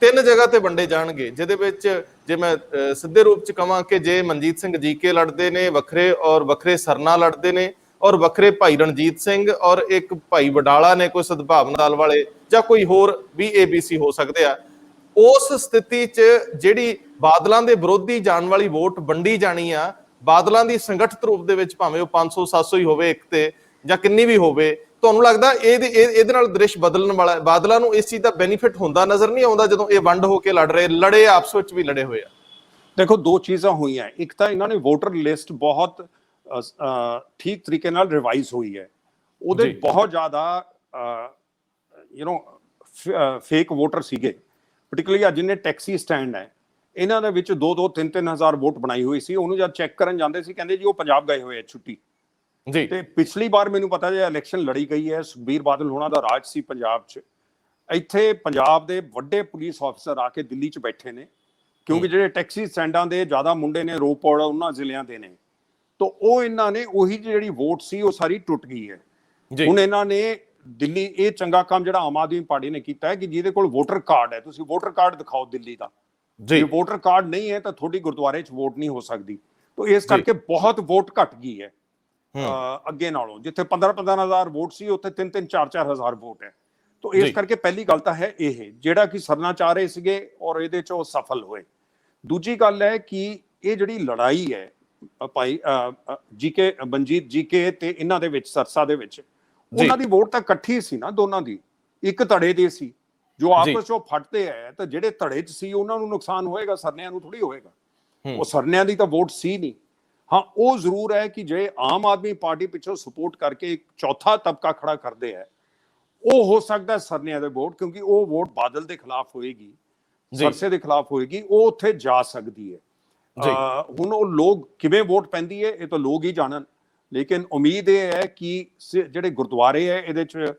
A: ਤਿੰਨ ਜਗ੍ਹਾ ਤੇ ਵੰਡੇ ਜਾਣਗੇ, ਜਿਹਦੇ ਵਿੱਚ ਜੇ ਮੈਂ ਸਿੱਧੇ ਰੂਪ 'ਚ ਕਹਾਂ ਕਿ ਜੇ ਮਨਜੀਤ ਸਿੰਘ ਜੀਕੇ ਲੜਦੇ ਨੇ ਵੱਖਰੇ ਔਰ ਵੱਖਰੇ ਸਰਨਾ ਲੜਦੇ ਨੇ, ਔਰ ਵੱਖਰੇ ਭਾਈ ਰਣਜੀਤ ਸਿੰਘ ਔਰ ਇੱਕ ਭਾਈ ਵਡਾਲਾ ਨੇ, ਕੋਈ ਸਦਭਾਵਨਾ ਦਲ ਵਾਲੇ ਜਾਂ ਕੋਈ ਹੋਰ ਵੀ ABC ਹੋ ਸਕਦੇ ਆ। ਉਸ ਸਥਿਤੀ 'ਚ ਜਿਹੜੀ ਬਾਦਲਾਂ ਦੇ ਵਿਰੋਧੀ ਜਾਣ ਵਾਲੀ ਵੋਟ ਵੰਡੀ ਜਾਣੀ ਆ, ਬਾਦਲਾਂ ਦੀ ਸੰਗਠਿਤ ਰੂਪ ਦੇ ਵਿੱਚ, ਭਾਵੇਂ ਉਹ 500 700 ਹੀ ਹੋਵੇ ਇੱਕ ਤੇ ਜਾਂ ਕਿੰਨੀ ਵੀ ਹੋਵੇ, ਤੁਹਾਨੂੰ ਲੱਗਦਾ ਇਹਦੇ ਨਾਲ ਦ੍ਰਿਸ਼ ਬਦਲਣ ਵਾਲਾ, ਬਾਦਲਾਂ ਨੂੰ ਇਸ ਚੀਜ਼ ਦਾ ਬੈਨੀਫਿਟ ਹੁੰਦਾ ਨਜ਼ਰ ਨਹੀਂ ਆਉਂਦਾ ਜਦੋਂ ਇਹ ਵੰਡ ਹੋ ਕੇ ਲੜੇ ਆਪਸ ਵਿੱਚ ਵੀ ਲੜੇ ਹੋਏ ਆ?
B: ਦੇਖੋ, ਦੋ ਚੀਜ਼ਾਂ ਹੋਈਆਂ। ਇੱਕ ਤਾਂ ਇਹਨਾਂ ਨੇ ਵੋਟਰ ਲਿਸਟ ਬਹੁਤ ਠੀਕ ਤਰੀਕੇ ਨਾਲ ਰਿਵਾਈਜ਼ ਹੋਈ ਹੈ, ਉਹਦੇ ਬਹੁਤ ਜ਼ਿਆਦਾ ਫੇਕ ਵੋਟਰ ਸੀਗੇ, particularly ਅੱਜ ਜਿੰਨੇ ਟੈਕਸੀ ਸਟੈਂਡ ਹੈ ਇਹਨਾਂ ਦੇ ਵਿੱਚ 2-2 3-3 ਹਜ਼ਾਰ ਵੋਟ ਬਣਾਈ ਹੋਈ ਸੀ। ਉਹਨੂੰ ਜਦ ਚੈੱਕ ਕਰਨ ਜਾਂਦੇ ਸੀ ਕਹਿੰਦੇ ਜੀ ਉਹ ਪੰਜਾਬ ਗਏ ਹੋਏ ਆ ਛੁੱਟੀ ਜੀ। ਤੇ ਪਿਛਲੀ ਵਾਰ ਮੈਨੂੰ ਪਤਾ ਜੇ ਇਲੈਕਸ਼ਨ ਲੜੀ ਗਈ ਹੈ, ਸੁਖਬੀਰ ਬਾਦਲ ਹੋਣਾ ਦਾ ਰਾਜ ਸੀ ਪੰਜਾਬ 'ਚ, ਇੱਥੇ ਪੰਜਾਬ ਦੇ ਵੱਡੇ ਪੁਲਿਸ ਆਫੀਸਰ ਆ ਕੇ ਦਿੱਲੀ 'ਚ ਬੈਠੇ ਨੇ, ਕਿਉਂਕਿ ਜਿਹੜੇ ਟੈਕਸੀ ਸਟੈਂਡਾਂ ਦੇ ਜ਼ਿਆਦਾ ਮੁੰਡੇ ਨੇ ਰੋਪੜ ਉਹਨਾਂ ਜ਼ਿਲ੍ਹਿਆਂ ਦੇ ਨੇ, ਤਾਂ ਉਹ ਇਹਨਾਂ ਨੇ ਉਹੀ ਜਿਹੜੀ ਵੋਟ ਸੀ ਉਹ ਸਾਰੀ ਟੁੱਟ ਗਈ ਹੈ। ਹੁਣ ਇਹਨਾਂ ਨੇ ਦਿੱਲੀ ਇਹ ਚੰਗਾ ਕੰਮ ਜਿਹੜਾ ਆਮ ਆਦਮੀ ਪਾਰਟੀ ਨੇ ਕੀਤਾ ਹੈ ਕਿ ਜਿਹਦੇ ਕੋਲ ਵੋਟਰ ਕਾਰਡ ਹੈ, ਤੁਸੀਂ ਵੋਟਰ ਕਾਰਡ ਦਿਖਾਓ ਦਿੱਲੀ ਦਾ, ਜੇ ਵੋਟਰ ਕਾਰਡ ਨਹੀਂ ਹੈ ਤਾਂ ਤੁਹਾਡੀ ਗੁਰਦੁਆਰੇ 'ਚ ਵੋਟ ਨਹੀਂ ਹੋ ਸਕਦੀ। ਤਾਂ ਇਸ ਕਰਕੇ ਬਹੁਤ ਵੋਟ ਘਟ ਗਈ ਹੈ ਅੱਗੇ ਨਾਲੋਂ। ਜਿੱਥੇ 15-15 ਹਜ਼ਾਰ ਵੋਟ ਸੀ ਉੱਥੇ 3-3 4-4 ਹਜ਼ਾਰ ਵੋਟ ਹੈ। ਤਾਂ ਇਸ ਕਰਕੇ ਪਹਿਲੀ ਗੱਲ ਤਾਂ ਹੈ ਇਹ ਜਿਹੜਾ ਕਿ ਸਰਨਾ ਚਾਹ ਰਹੇ ਸੀਗੇ ਔਰ ਇਹਦੇ 'ਚ ਉਹ ਸਫਲ ਹੋਏ। ਦੂਜੀ ਗੱਲ ਹੈ ਕਿ ਇਹ ਜਿਹੜੀ ਲੜਾਈ ਹੈ ਭਾਈ ਜੀਕੇ ਮਨਜੀਤ ਜੀਕੇ ਤੇ ਇਹਨਾਂ ਦੇ ਵਿੱਚ ਸਰਸਾ ਦੇ ਵਿੱਚ, ਉਹਨਾਂ ਦੀ ਵੋਟ ਤਾਂ ਇਕੱਠੀ ਸੀ ਨਾ, ਦੋਨਾਂ ਦੀ ਇੱਕ ਧੜੇ ਦੀ ਸੀ। ਜੋ ਆਪਸ ਚ ਫਟਦੇ ਹੈ ਤਾਂ ਜਿਹੜੇ ਧੜੇ ਚ ਸੀ ਉਹਨਾਂ ਨੂੰ ਨੁਕਸਾਨ ਹੋਏਗਾ, ਸਰਨਿਆਂ ਨੂੰ ਥੋੜੀ ਹੋਏਗਾ। ਉਹ ਸਰਨਿਆਂ ਦੀ ਤਾਂ ਵੋਟ ਸੀ ਨਹੀਂ। ਹਾਂ, ਉਹ ਜ਼ਰੂਰ ਹੈ ਕਿ ਜੇ ਆਮ ਆਦਮੀ ਪਾਰਟੀ ਪਿੱਛੋਂ ਸਪੋਰਟ ਕਰਕੇ ਇੱਕ ਚੌਥਾ ਤਬਕਾ ਖੜਾ ਕਰਦੇ ਹੈ, ਉਹ ਹੋ ਸਕਦਾ ਸਰਨਿਆਂ ਦੇ ਵੋਟ, ਕਿਉਂਕਿ ਉਹ ਵੋਟ ਬਾਦਲ ਦੇ ਖਿਲਾਫ ਹੋਏਗੀ, ਸਰਸੇ ਦੇ ਖਿਲਾਫ ਹੋਏਗੀ, ਉਹ ਉੱਥੇ ਜਾ ਸਕਦੀ ਹੈ। ਹੁਣ ਉਹ ਲੋਕ ਕਿਵੇਂ ਵੋਟ ਪੈਂਦੀ ਹੈ ਇਹ ਤਾਂ ਲੋਕ ਹੀ ਜਾਣਨ, ਲੇਕਿਨ ਉਮੀਦ ਇਹ ਹੈ ਕਿ ਜਿਹੜੇ ਗੁਰਦੁਆਰੇ ਹੈ ਇਹਦੇ ਚ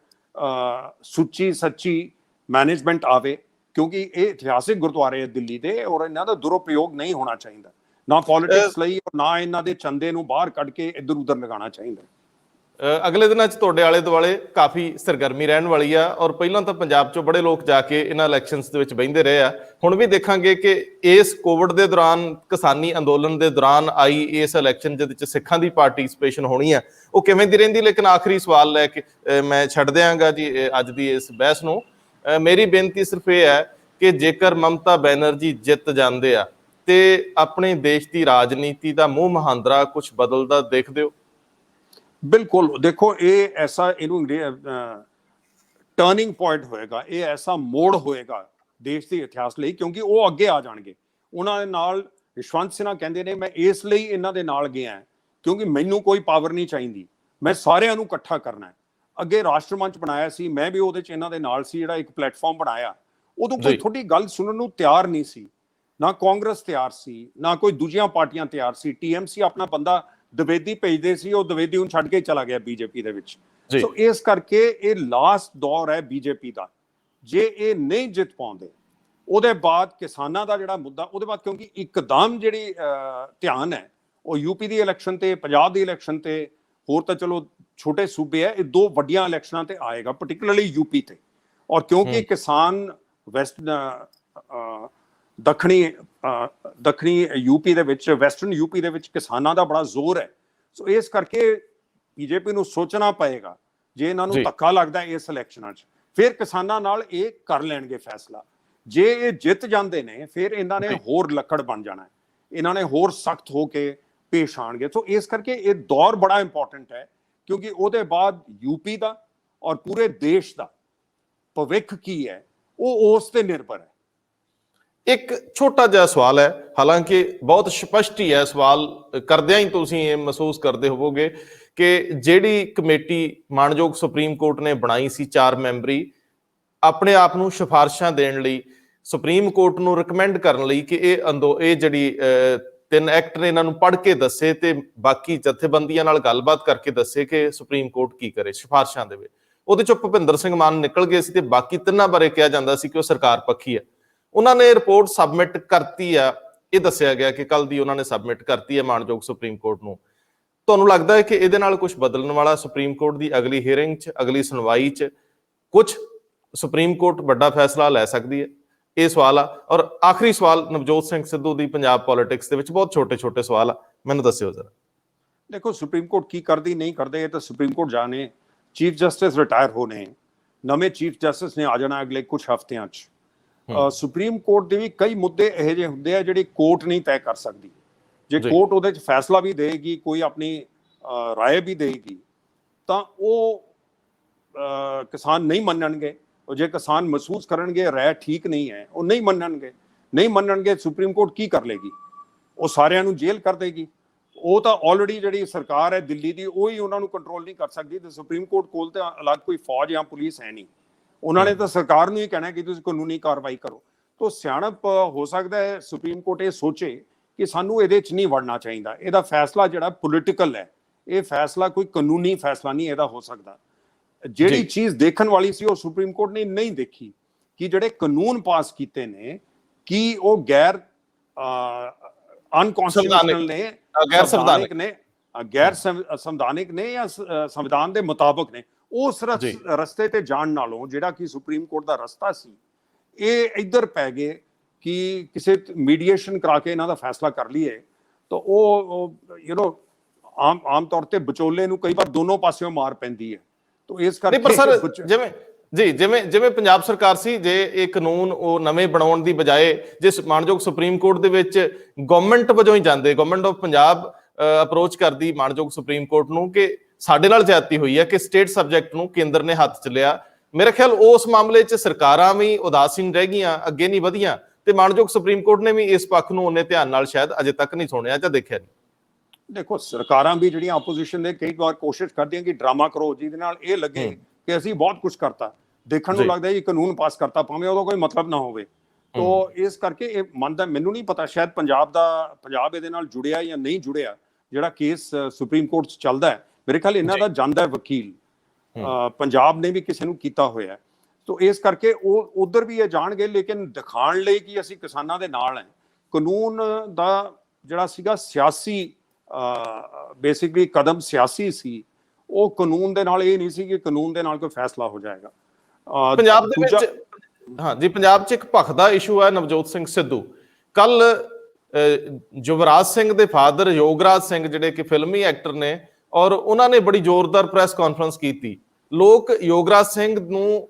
B: ਸੁੱਚੀ ਸੱਚੀ ਮੈਨੇਜਮੈਂਟ ਆਵੇ, ਕਿਉਂਕਿ ਇਹ ਇਤਿਹਾਸਿਕ ਗੁਰਦੁਆਰੇ ਹੈ ਦਿੱਲੀ ਦੇ ਔਰ ਇਹਨਾਂ ਦਾ ਦੁਰਉਪਯੋਗ ਨਹੀਂ ਹੋਣਾ ਚਾਹੀਦਾ, ਨਾ ਪੋਲਿਟਿਕਸ ਲਈ ਔਰ ਨਾ ਇਹਨਾਂ ਦੇ ਚੰਦੇ ਨੂੰ ਬਾਹਰ ਕੱਢ ਕੇ ਇੱਧਰ ਉੱਧਰ ਲਗਾਉਣਾ ਚਾਹੀਦਾ।
A: ਅਗਲੇ ਦਿਨਾਂ 'ਚ ਤੁਹਾਡੇ ਆਲੇ ਦੁਆਲੇ ਕਾਫੀ ਸਰਗਰਮੀ ਰਹਿਣ ਵਾਲੀ ਆ, ਔਰ ਪਹਿਲਾਂ ਤਾਂ ਪੰਜਾਬ 'ਚੋਂ ਬੜੇ ਲੋਕ ਜਾ ਕੇ ਇਹਨਾਂ ਇਲੈਕਸ਼ਨਸ ਦੇ ਵਿੱਚ ਬਹਿੰਦੇ ਰਹੇ ਆ। ਹੁਣ ਵੀ ਦੇਖਾਂਗੇ ਕਿ ਇਸ ਕੋਵਿਡ ਦੇ ਦੌਰਾਨ, ਕਿਸਾਨੀ ਅੰਦੋਲਨ ਦੇ ਦੌਰਾਨ ਆਈ ਇਸ ਇਲੈਕਸ਼ਨ ਜਿਹਦੇ ਵਿੱਚ ਸਿੱਖਾਂ ਦੀ ਪਾਰਟਿਸਿਪੇਸ਼ਨ ਹੋਣੀ ਆ, ਉਹ ਕਿਵੇਂ ਦੀ ਰਹਿੰਦੀ। ਲੇਕਿਨ ਆਖਰੀ ਸਵਾਲ ਲੈ ਕੇ ਮੈਂ ਛੱਡ ਦਿਆਂਗਾ ਜੀ ਅੱਜ ਦੀ ਇਸ ਬਹਿਸ ਨੂੰ। ਮੇਰੀ ਬੇਨਤੀ ਸਿਰਫ ਇਹ ਹੈ ਕਿ ਜੇਕਰ ਮਮਤਾ ਬੈਨਰਜੀ ਜਿੱਤ ਜਾਂਦੇ ਆ ਤੇ ਆਪਣੇ ਦੇਸ਼ ਦੀ ਰਾਜਨੀਤੀ ਦਾ ਮੂੰਹ ਮਹਾਂਦਰਾ ਕੁਝ ਬਦਲਦਾ ਦੇਖਦੇ ਹੋ?
B: ਬਿਲਕੁਲ। ਦੇਖੋ, ਇਹ ਐਸਾ ਇਹਨੂੰ ਟਰਨਿੰਗ ਪੁਆਇੰਟ ਹੋਏਗਾ, ਇਹ ਐਸਾ ਮੋੜ ਹੋਏਗਾ ਦੇਸ਼ ਦੇ ਇਤਿਹਾਸ ਲਈ, ਕਿਉਂਕਿ ਉਹ ਅੱਗੇ ਆ ਜਾਣਗੇ। ਉਹਨਾਂ ਦੇ ਨਾਲ ਯਸ਼ਵੰਤ ਸਿਨਹਾ ਕਹਿੰਦੇ ਨੇ, ਮੈਂ ਇਸ ਲਈ ਇਹਨਾਂ ਦੇ ਨਾਲ ਗਿਆ ਕਿਉਂਕਿ ਮੈਨੂੰ ਕੋਈ ਪਾਵਰ ਨਹੀਂ ਚਾਹੀਦੀ, ਮੈਂ ਸਾਰਿਆਂ ਨੂੰ ਇਕੱਠਾ ਕਰਨਾ ਹੈ। ਅੱਗੇ ਰਾਸ਼ਟਰ ਮੰਚ ਬਣਾਇਆ ਸੀ, ਮੈਂ ਵੀ ਉਹਦੇ 'ਚ ਇਹਨਾਂ ਦੇ ਨਾਲ ਸੀ, ਜਿਹੜਾ ਇੱਕ ਪਲੇਟਫਾਰਮ ਬਣਾਇਆ, ਉਦੋਂ ਕੋਈ ਤੁਹਾਡੀ ਗੱਲ ਸੁਣਨ ਨੂੰ ਤਿਆਰ ਨਹੀਂ ਸੀ, ਨਾ ਕਾਂਗਰਸ ਤਿਆਰ ਸੀ, ਨਾ ਕੋਈ ਦੂਜੀਆਂ ਪਾਰਟੀਆਂ ਤਿਆਰ ਸੀ। TMC ਆਪਣਾ ਬੰਦਾ ਦਵੇਦੀ ਭੇਜਦੇ ਸੀ, ਉਹ ਦਵੇਦੀ ਨੂੰ ਛੱਡ ਕੇ ਚਲਾ ਗਿਆ ਬੀਜੇਪੀ ਦੇ ਵਿੱਚ। ਸੋ ਇਸ ਕਰਕੇ ਇਹ ਲਾਸਟ ਦੌਰ ਹੈ ਬੀਜੇਪੀ ਦਾ। ਜੇ ਇਹ ਨਹੀਂ ਜਿੱਤ ਪਾਉਂਦੇ, ਉਹਦੇ ਬਾਅਦ ਕਿਸਾਨਾਂ ਦਾ ਜਿਹੜਾ ਮੁੱਦਾ, ਉਹਦੇ ਬਾਅਦ ਕਿਉਂਕਿ ਇੱਕਦਮ ਜਿਹੜੀ ਧਿਆਨ ਹੈ ਉਹ ਯੂਪੀ ਦੀ ਇਲੈਕਸ਼ਨ ਤੇ, ਪੰਜਾਬ ਦੀ ਇਲੈਕਸ਼ਨ ਤੇ, ਹੋਰ ਤਾਂ ਚਲੋ ਛੋਟੇ ਸੂਬੇ ਹੈ, ਇਹ ਦੋ ਵੱਡੀਆਂ ਇਲੈਕਸ਼ਨਾਂ ਤੇ ਆਏਗਾ, ਪਾਰਟਿਕੂਲਰਲੀ ਯੂਪੀ ਤੇ। ਔਰ ਕਿਉਂਕਿ ਕਿਸਾਨ ਦੱਖਣੀ ਯੂਪੀ ਦੇ ਵਿੱਚ, ਵੈਸਟਰਨ ਯੂਪੀ ਦੇ ਵਿੱਚ ਕਿਸਾਨਾਂ ਦਾ ਬੜਾ ਜ਼ੋਰ ਹੈ। ਸੋ ਇਸ ਕਰਕੇ ਬੀਜੇਪੀ ਨੂੰ ਸੋਚਣਾ ਪਏਗਾ, ਜੇ ਇਹਨਾਂ ਨੂੰ ਧੱਕਾ ਲੱਗਦਾ ਇਸ ਇਲੈਕਸ਼ਨਾਂ 'ਚ, ਫਿਰ ਕਿਸਾਨਾਂ ਨਾਲ ਇਹ ਕਰ ਲੈਣਗੇ ਫੈਸਲਾ। ਜੇ ਇਹ ਜਿੱਤ ਜਾਂਦੇ ਨੇ, ਫਿਰ ਇਹਨਾਂ ਨੇ ਹੋਰ ਲੱਕੜ ਬਣ ਜਾਣਾ ਹੈ, ਇਹਨਾਂ ਨੇ ਹੋਰ ਸਖਤ ਹੋ ਕੇ ਪੇਸ਼ ਆਣਗੇ। ਸੋ ਇਸ ਕਰਕੇ ਇਹ ਦੌਰ ਬੜਾ ਇੰਪੋਰਟੈਂਟ ਹੈ, ਕਿਉਂਕਿ ਉਹਦੇ ਬਾਅਦ ਯੂਪੀ ਦਾ ਔਰ ਪੂਰੇ ਦੇਸ਼ ਦਾ ਭਵਿੱਖ ਕੀ ਹੈ ਉਹ ਉਸ ਤੇ ਨਿਰਭਰ ਹੈ।
A: ਇੱਕ ਛੋਟਾ ਜਿਹਾ ਸਵਾਲ ਹੈ, ਹਾਲਾਂਕਿ ਬਹੁਤ ਸਪਸ਼ਟ ਹੀ ਹੈ, ਸਵਾਲ ਕਰਦਿਆਂ ਹੀ ਤੁਸੀਂ ਇਹ ਮਹਿਸੂਸ ਕਰਦੇ ਹੋਵੋਗੇ ਕਿ ਜਿਹੜੀ ਕਮੇਟੀ ਮਾਣਯੋਗ ਸੁਪਰੀਮ ਕੋਰਟ ਨੇ ਬਣਾਈ ਸੀ 4 ਮੈਂਬਰੀ, ਆਪਣੇ ਆਪ ਨੂੰ ਸਿਫਾਰਿਸ਼ਾਂ ਦੇਣ ਲਈ, ਸੁਪਰੀਮ ਕੋਰਟ ਨੂੰ ਰਿਕਮੈਂਡ ਕਰਨ ਲਈ ਕਿ ਇਹ ਜਿਹੜੀ 3 ਐਕਟ ਨੇ ਇਹਨਾਂ ਨੂੰ ਪੜ੍ਹ ਕੇ ਦੱਸੇ ਤੇ ਬਾਕੀ ਜਥੇਬੰਦੀਆਂ ਨਾਲ ਗੱਲਬਾਤ ਕਰਕੇ ਦੱਸੇ ਕਿ ਸੁਪਰੀਮ ਕੋਰਟ ਕੀ ਕਰੇ, ਸਿਫਾਰਿਸ਼ਾਂ ਦੇਵੇ। ਉਹਦੇ ਚੋਂ ਭੁਪਿੰਦਰ ਸਿੰਘ ਮਾਨ ਨਿਕਲ ਗਏ ਸੀ ਤੇ ਬਾਕੀ 3 ਬਾਰੇ ਕਿਹਾ ਜਾਂਦਾ ਸੀ ਕਿ ਉਹ ਸਰਕਾਰ ਪੱਖੀ ਹੈ। ਉਹਨਾਂ ਨੇ ਰਿਪੋਰਟ ਸਬਮਿਟ ਕਰਤੀ ਆ, ਇਹ ਦੱਸਿਆ ਗਿਆ ਕਿ ਕੱਲ ਦੀ ਉਹਨਾਂ ਨੇ ਸਬਮਿਟ ਕਰਤੀ ਹੈ ਮਾਣਯੋਗ ਸੁਪਰੀਮ ਕੋਰਟ ਨੂੰ। ਤੁਹਾਨੂੰ ਲੱਗਦਾ ਹੈ ਕਿ ਇਹਦੇ ਨਾਲ ਕੁਝ ਬਦਲਣ ਵਾਲਾ ਸੁਪਰੀਮ ਕੋਰਟ ਦੀ ਅਗਲੀ ਹੀਅਰਿੰਗ 'ਚ, ਅਗਲੀ ਸੁਣਵਾਈ 'ਚ ਕੁਝ ਸੁਪਰੀਮ ਕੋਰਟ ਵੱਡਾ ਫੈਸਲਾ ਲੈ ਸਕਦੀ ਹੈ? ਇਹ ਸਵਾਲ ਆ। ਔਰ ਆਖਰੀ ਸਵਾਲ ਨਵਜੋਤ ਸਿੰਘ ਸਿੱਧੂ ਦੀ ਪੰਜਾਬ ਪੋਲਿਟਿਕਸ ਦੇ ਵਿੱਚ, ਬਹੁਤ ਛੋਟੇ ਛੋਟੇ ਸਵਾਲ ਆ, ਮੈਨੂੰ ਦੱਸਿਓ ਜ਼ਰਾ।
B: ਦੇਖੋ ਸੁਪਰੀਮ ਕੋਰਟ ਕੀ ਕਰਦੀ ਨਹੀਂ ਕਰਦੇ ਇਹ ਤਾਂ ਸੁਪਰੀਮ ਕੋਰਟ ਜਾਣੇ। ਚੀਫ ਜਸਟਿਸ ਰਿਟਾਇਰ ਹੋਣੇ, ਨਵੇਂ ਚੀਫ ਜਸਟਿਸ ਨੇ ਆ ਜਾਣਾ ਅਗਲੇ ਕੁਝ ਹਫ਼ਤਿਆਂ 'ਚ। ਸੁਪਰੀਮ ਕੋਰਟ ਦੇ ਵੀ ਕਈ ਮੁੱਦੇ ਇਹੋ ਜਿਹੇ ਹੁੰਦੇ ਆ ਜਿਹੜੀ ਕੋਰਟ ਨਹੀਂ ਤੈਅ ਕਰ ਸਕਦੀ। ਜੇ ਕੋਰਟ ਉਹਦੇ 'ਚ ਫੈਸਲਾ ਵੀ ਦੇਗੀ, ਕੋਈ ਆਪਣੀ ਰਾਏ ਵੀ ਦੇਗੀ, ਤਾਂ ਉਹ ਕਿਸਾਨ ਨਹੀਂ ਮੰਨਣਗੇ। ਉਹ ਜੇ ਕਿਸਾਨ ਮਹਿਸੂਸ ਕਰਨਗੇ ਰਾਏ ਠੀਕ ਨਹੀਂ ਹੈ, ਉਹ ਨਹੀਂ ਮੰਨਣਗੇ। ਸੁਪਰੀਮ ਕੋਰਟ ਕੀ ਕਰ ਲੇਗੀ? ਉਹ ਸਾਰਿਆਂ ਨੂੰ ਜੇਲ੍ਹ ਕਰ ਦੇਗੀ। ਉਹ ਤਾਂ ਆਲਰੇਡੀ ਜਿਹੜੀ ਸਰਕਾਰ ਹੈ ਦਿੱਲੀ ਦੀ, ਉਹ ਹੀ ਉਹਨਾਂ ਨੂੰ ਕੰਟਰੋਲ ਨਹੀਂ ਕਰ ਸਕਦੀ। ਤੇ ਸੁਪਰੀਮ ਕੋਰਟ ਕੋਲ ਤਾਂ ਅਲੱਗ ਕੋਈ ਫੌਜ ਜਾਂ ਪੁਲਿਸ ਹੈ ਨਹੀਂ। ਉਹਨਾਂ ਨੇ ਤਾਂ ਸਰਕਾਰ ਨੂੰ ਹੀ ਕਹਿਣਾ ਕਿ ਤੁਸੀਂ ਕਾਨੂੰਨੀ ਕਾਰਵਾਈ ਕਰੋ। ਤਾਂ ਸਿਆਣਪ ਹੋ ਸਕਦਾ ਹੈ ਸੁਪਰੀਮ ਕੋਰਟ ਇਹ ਸੋਚੇ ਕਿ ਸਾਨੂੰ ਇਹਦੇ 'ਚ ਨਹੀਂ ਵੜਨਾ ਚਾਹੀਦਾ। ਇਹਦਾ ਫੈਸਲਾ ਜਿਹੜਾ ਪੋਲੀਟੀਕਲ ਹੈ, ਇਹ ਫੈਸਲਾ ਕੋਈ ਕਾਨੂੰਨੀ ਫੈਸਲਾ ਨਹੀਂ ਇਹਦਾ ਹੋ ਸਕਦਾ। ਜਿਹੜੀ ਚੀਜ਼ ਦੇਖਣ ਵਾਲੀ ਸੀ ਉਹ ਸੁਪਰੀਮ ਕੋਰਟ ਨੇ ਨਹੀਂ ਦੇਖੀ ਕਿ ਜਿਹੜੇ ਕਾਨੂੰਨ ਪਾਸ ਕੀਤੇ ਨੇ ਕੀ ਉਹ ਗੈਰ ਅਨਕੌਂਸਟੀਟਿਊਸ਼ਨਲ ਨੇ, ਗੈਰ ਸੰਵਿਧਾਨਿਕ ਨੇ ਜਾਂ ਸੰਵਿਧਾਨ ਦੇ ਮੁਤਾਬਕ ਨੇ। ਉਸ ਰਸਤੇ ਤੇ ਜਾਣ ਨਾਲੋਂ ਜਿਹੜਾ ਕਿ ਸੁਪਰੀਮ ਕੋਰਟ ਦਾ ਰਸਤਾ ਸੀ, ਇਹ ਇੱਧਰ ਪੈ ਗਏ ਕਿ ਕਿਸੇ ਮੀਡੀਏਸ਼ਨ ਕਰਾ ਕੇ ਇਹਨਾਂ ਦਾ ਫੈਸਲਾ ਕਰ ਲਈਏ। ਤਾਂ ਉਹ ਆਮ ਤੌਰ ਤੇ ਵਿਚੋਲੇ ਨੂੰ ਕਈ ਵਾਰ ਦੋਨੋਂ ਪਾਸਿਓਂ ਮਾਰ ਪੈਂਦੀ ਹੈ। ਤਾਂ ਇਸ ਕਰਕੇ
A: ਪਰ ਸਰ ਜਿਵੇਂ ਪੰਜਾਬ ਸਰਕਾਰ ਸੀ, ਜੇ ਇਹ ਕਾਨੂੰਨ ਉਹ ਨਵੇਂ ਬਣਾਉਣ ਦੀ ਬਜਾਏ ਜਿਸ ਮਾਨਯੋਗ ਸੁਪਰੀਮ ਕੋਰਟ ਦੇ ਵਿੱਚ ਗਵਰਨਮੈਂਟ ਵਜੋਂ ਹੀ ਜਾਂਦੇ, ਗਵਰਨਮੈਂਟ ਆਫ ਪੰਜਾਬ ਅਪਰੋਚ ਕਰਦੀ ਮਾਨਯੋਗ ਸੁਪਰੀਮ ਕੋਰਟ ਨੂੰ ਕਿ ਸਾਡੇ ਨਾਲ ਜ਼ਿਆਦਤੀ ਹੋਈ ਹੈ, ਕਿ ਸਟੇਟ ਸਬਜੈਕਟ ਨੂੰ ਕੇਂਦਰ ਨੇ ਹੱਥ 'ਚ ਲਿਆ। ਮੇਰੇ ਖਿਆਲ ਉਸ ਮਾਮਲੇ 'ਚ ਸਰਕਾਰਾਂ ਵੀ ਉਦਾਸੀਨ ਰਹਿ ਗਈਆਂ, ਅੱਗੇ ਨਹੀਂ ਵਧੀਆਂ, ਤੇ ਮਾਨਯੋਗ ਸੁਪਰੀਮ ਕੋਰਟ ਨੇ ਵੀ ਇਸ ਪੱਖ ਨੂੰ ਉਹਨੇ ਧਿਆਨ ਨਾਲ ਸ਼ਾਇਦ ਅਜੇ ਤੱਕ ਨਹੀਂ ਸੁਣਿਆ ਜਾਂ ਦੇਖਿਆ ਨਹੀਂ।
B: ਦੇਖੋ ਸਰਕਾਰਾਂ ਵੀ ਜਿਹੜੀਆਂ ਆਪੋਜੀਸ਼ਨ ਦੇ ਕਈ ਵਾਰ ਕੋਸ਼ਿਸ਼ ਕਰਦੀਆਂ ਕਿ ਡਰਾਮਾ ਕਰੋ ਜਿਹਦੇ ਨਾਲ ਇਹ ਲੱਗੇ ਕਿ ਅਸੀਂ ਬਹੁਤ ਕੁਝ ਕਰਤਾ, ਦੇਖਣ ਨੂੰ ਲੱਗਦਾ ਇਹ ਕਾਨੂੰਨ ਪਾਸ ਕਰਤਾ, ਭਾਵੇਂ ਉਹਦਾ ਕੋਈ ਮਤਲਬ ਨਾ ਹੋਵੇ। ਤੋ ਇਸ ਕਰਕੇ ਇਹ ਮੰਨਦਾ, ਮੈਨੂੰ ਨਹੀਂ ਪਤਾ ਸ਼ਾਇਦ ਪੰਜਾਬ ਇਹਦੇ ਨਾਲ ਜੁੜਿਆ ਜਾਂ ਨਹੀਂ ਜੁੜਿਆ। ਜਿਹੜਾ ਕੇਸ ਸੁਪਰੀਮ ਕੋਰਟ 'ਚ ਚੱਲਦਾ ਹੈ, ਮੇਰੇ ਖਿਆਲ ਇਹਨਾਂ ਦਾ ਜਾਂਦਾ ਹੈ ਵਕੀਲ, ਪੰਜਾਬ ਨੇ ਵੀ ਕਿਸੇ ਨੂੰ ਕੀਤਾ ਹੋਇਆ। ਤੋ ਇਸ ਕਰਕੇ ਉਹ ਉਧਰ ਵੀ ਇਹ ਜਾਣਗੇ, ਲੇਕਿਨ ਦਿਖਾਉਣ ਲਈ ਕਿ ਅਸੀਂ ਕਿਸਾਨਾਂ ਦੇ ਨਾਲ ਹੈ। ਕਾਨੂੰਨ ਦਾ ਜਿਹੜਾ ਸੀਗਾ ਸਿਆਸੀ ਬੇਸਿਕਲੀ ਕਦਮ ਸਿਆਸੀ ਸੀ, ਉਹ ਕਾਨੂੰਨ ਦੇ ਨਾਲ ਇਹ ਨਹੀਂ ਸੀ ਕਿ ਕਾਨੂੰਨ ਦੇ ਨਾਲ ਕੋਈ ਫੈਸਲਾ ਹੋ ਜਾਏਗਾ।
A: ਪੰਜਾਬ ਦੇ ਵਿੱਚ ਪੰਜਾਬ 'ਚ ਇੱਕ ਭਖਦਾ ਇਸ਼ੂ ਹੈ ਨਵਜੋਤ ਸਿੰਘ ਸਿੱਧੂ। ਕੱਲ ਯੁਵਰਾਜ ਸਿੰਘ ਦੇ ਫਾਦਰ ਯੋਗਰਾਜ ਸਿੰਘ ਜਿਹੜੇ ਕਿ ਫਿਲਮੀ ਐਕਟਰ ਨੇ, ਔਰ ਉਹਨਾਂ ਨੇ ਬੜੀ ਜ਼ੋਰਦਾਰ ਪ੍ਰੈਸ ਕਾਨਫਰੰਸ ਕੀਤੀ। ਲੋਕ ਯੋਗਰਾਜ ਸਿੰਘ ਨੂੰ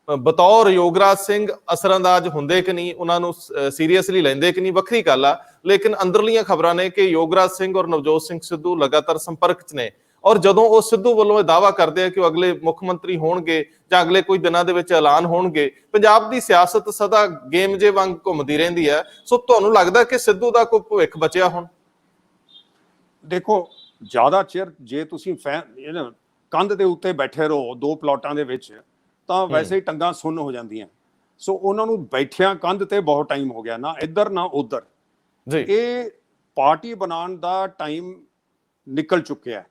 A: ਬਤੌਰ ਯੋਗਰਾਜ ਸਿੰਘ ਅਸਰਅੰਦਾਜ਼ ਹੁੰਦੇ ਕਿ ਨਹੀਂ, ਉਹਨਾਂ ਨੂੰ ਸੀਰੀਅਸਲੀ ਲੈਂਦੇ ਕਿ ਨਹੀਂ, ਵੱਖਰੀ ਗੱਲ ਆ। ਲੇਕਿਨ ਅੰਦਰਲੀਆਂ ਖਬਰਾਂ ਨੇ ਕਿ ਯੋਗਰਾਜ ਸਿੰਘ ਔਰ ਨਵਜੋਤ ਸਿੰਘ ਸਿੱਧੂ ਲਗਾਤਾਰ ਸੰਪਰਕ 'ਚ ਨੇ, ਔਰ ਜਦੋਂ ਉਹ ਸਿੱਧੂ ਵੱਲੋਂ ਇਹ ਦਾਅਵਾ ਕਰਦੇ ਆ ਕਿ ਉਹ ਅਗਲੇ ਮੁੱਖ ਮੰਤਰੀ ਹੋਣਗੇ ਜਾਂ ਅਗਲੇ ਕੁਝ ਦਿਨਾਂ ਦੇ ਵਿੱਚ ਐਲਾਨ ਹੋਣਗੇ, ਪੰਜਾਬ ਦੀ ਸਿਆਸਤ ਸਦਾ ਗੇਮ ਜੇ ਵਾਂਗ ਘੁੰਮਦੀ ਰਹਿੰਦੀ ਹੈ। ਸੋ ਤੁਹਾਨੂੰ ਲੱਗਦਾ ਕਿ ਸਿੱਧੂ ਦਾ ਕੋਈ ਭਵਿੱਖ ਬਚਿਆ ਹੁਣ?
B: ਦੇਖੋ ਜ਼ਿਆਦਾ ਚਿਰ ਜੇ ਤੁਸੀਂ ਕੰਧ ਦੇ ਉੱਤੇ ਬੈਠੇ ਰਹੋ ਦੋ ਪਲਾਟਾਂ ਦੇ ਵਿੱਚ, ਤਾਂ ਵੈਸੇ ਹੀ ਟੰਗਾਂ ਸੁੰਨ ਹੋ ਜਾਂਦੀਆਂ। ਸੋ ਉਹਨਾਂ ਨੂੰ ਬੈਠਿਆਂ ਕੰਧ ਤੇ ਬਹੁਤ ਟਾਈਮ ਹੋ ਗਿਆ, ਨਾ ਇੱਧਰ ਨਾ ਉੱਧਰ। ਇਹ ਪਾਰਟੀ ਬਣਾਉਣ ਦਾ ਟਾਈਮ ਨਿਕਲ ਚੁੱਕਿਆ।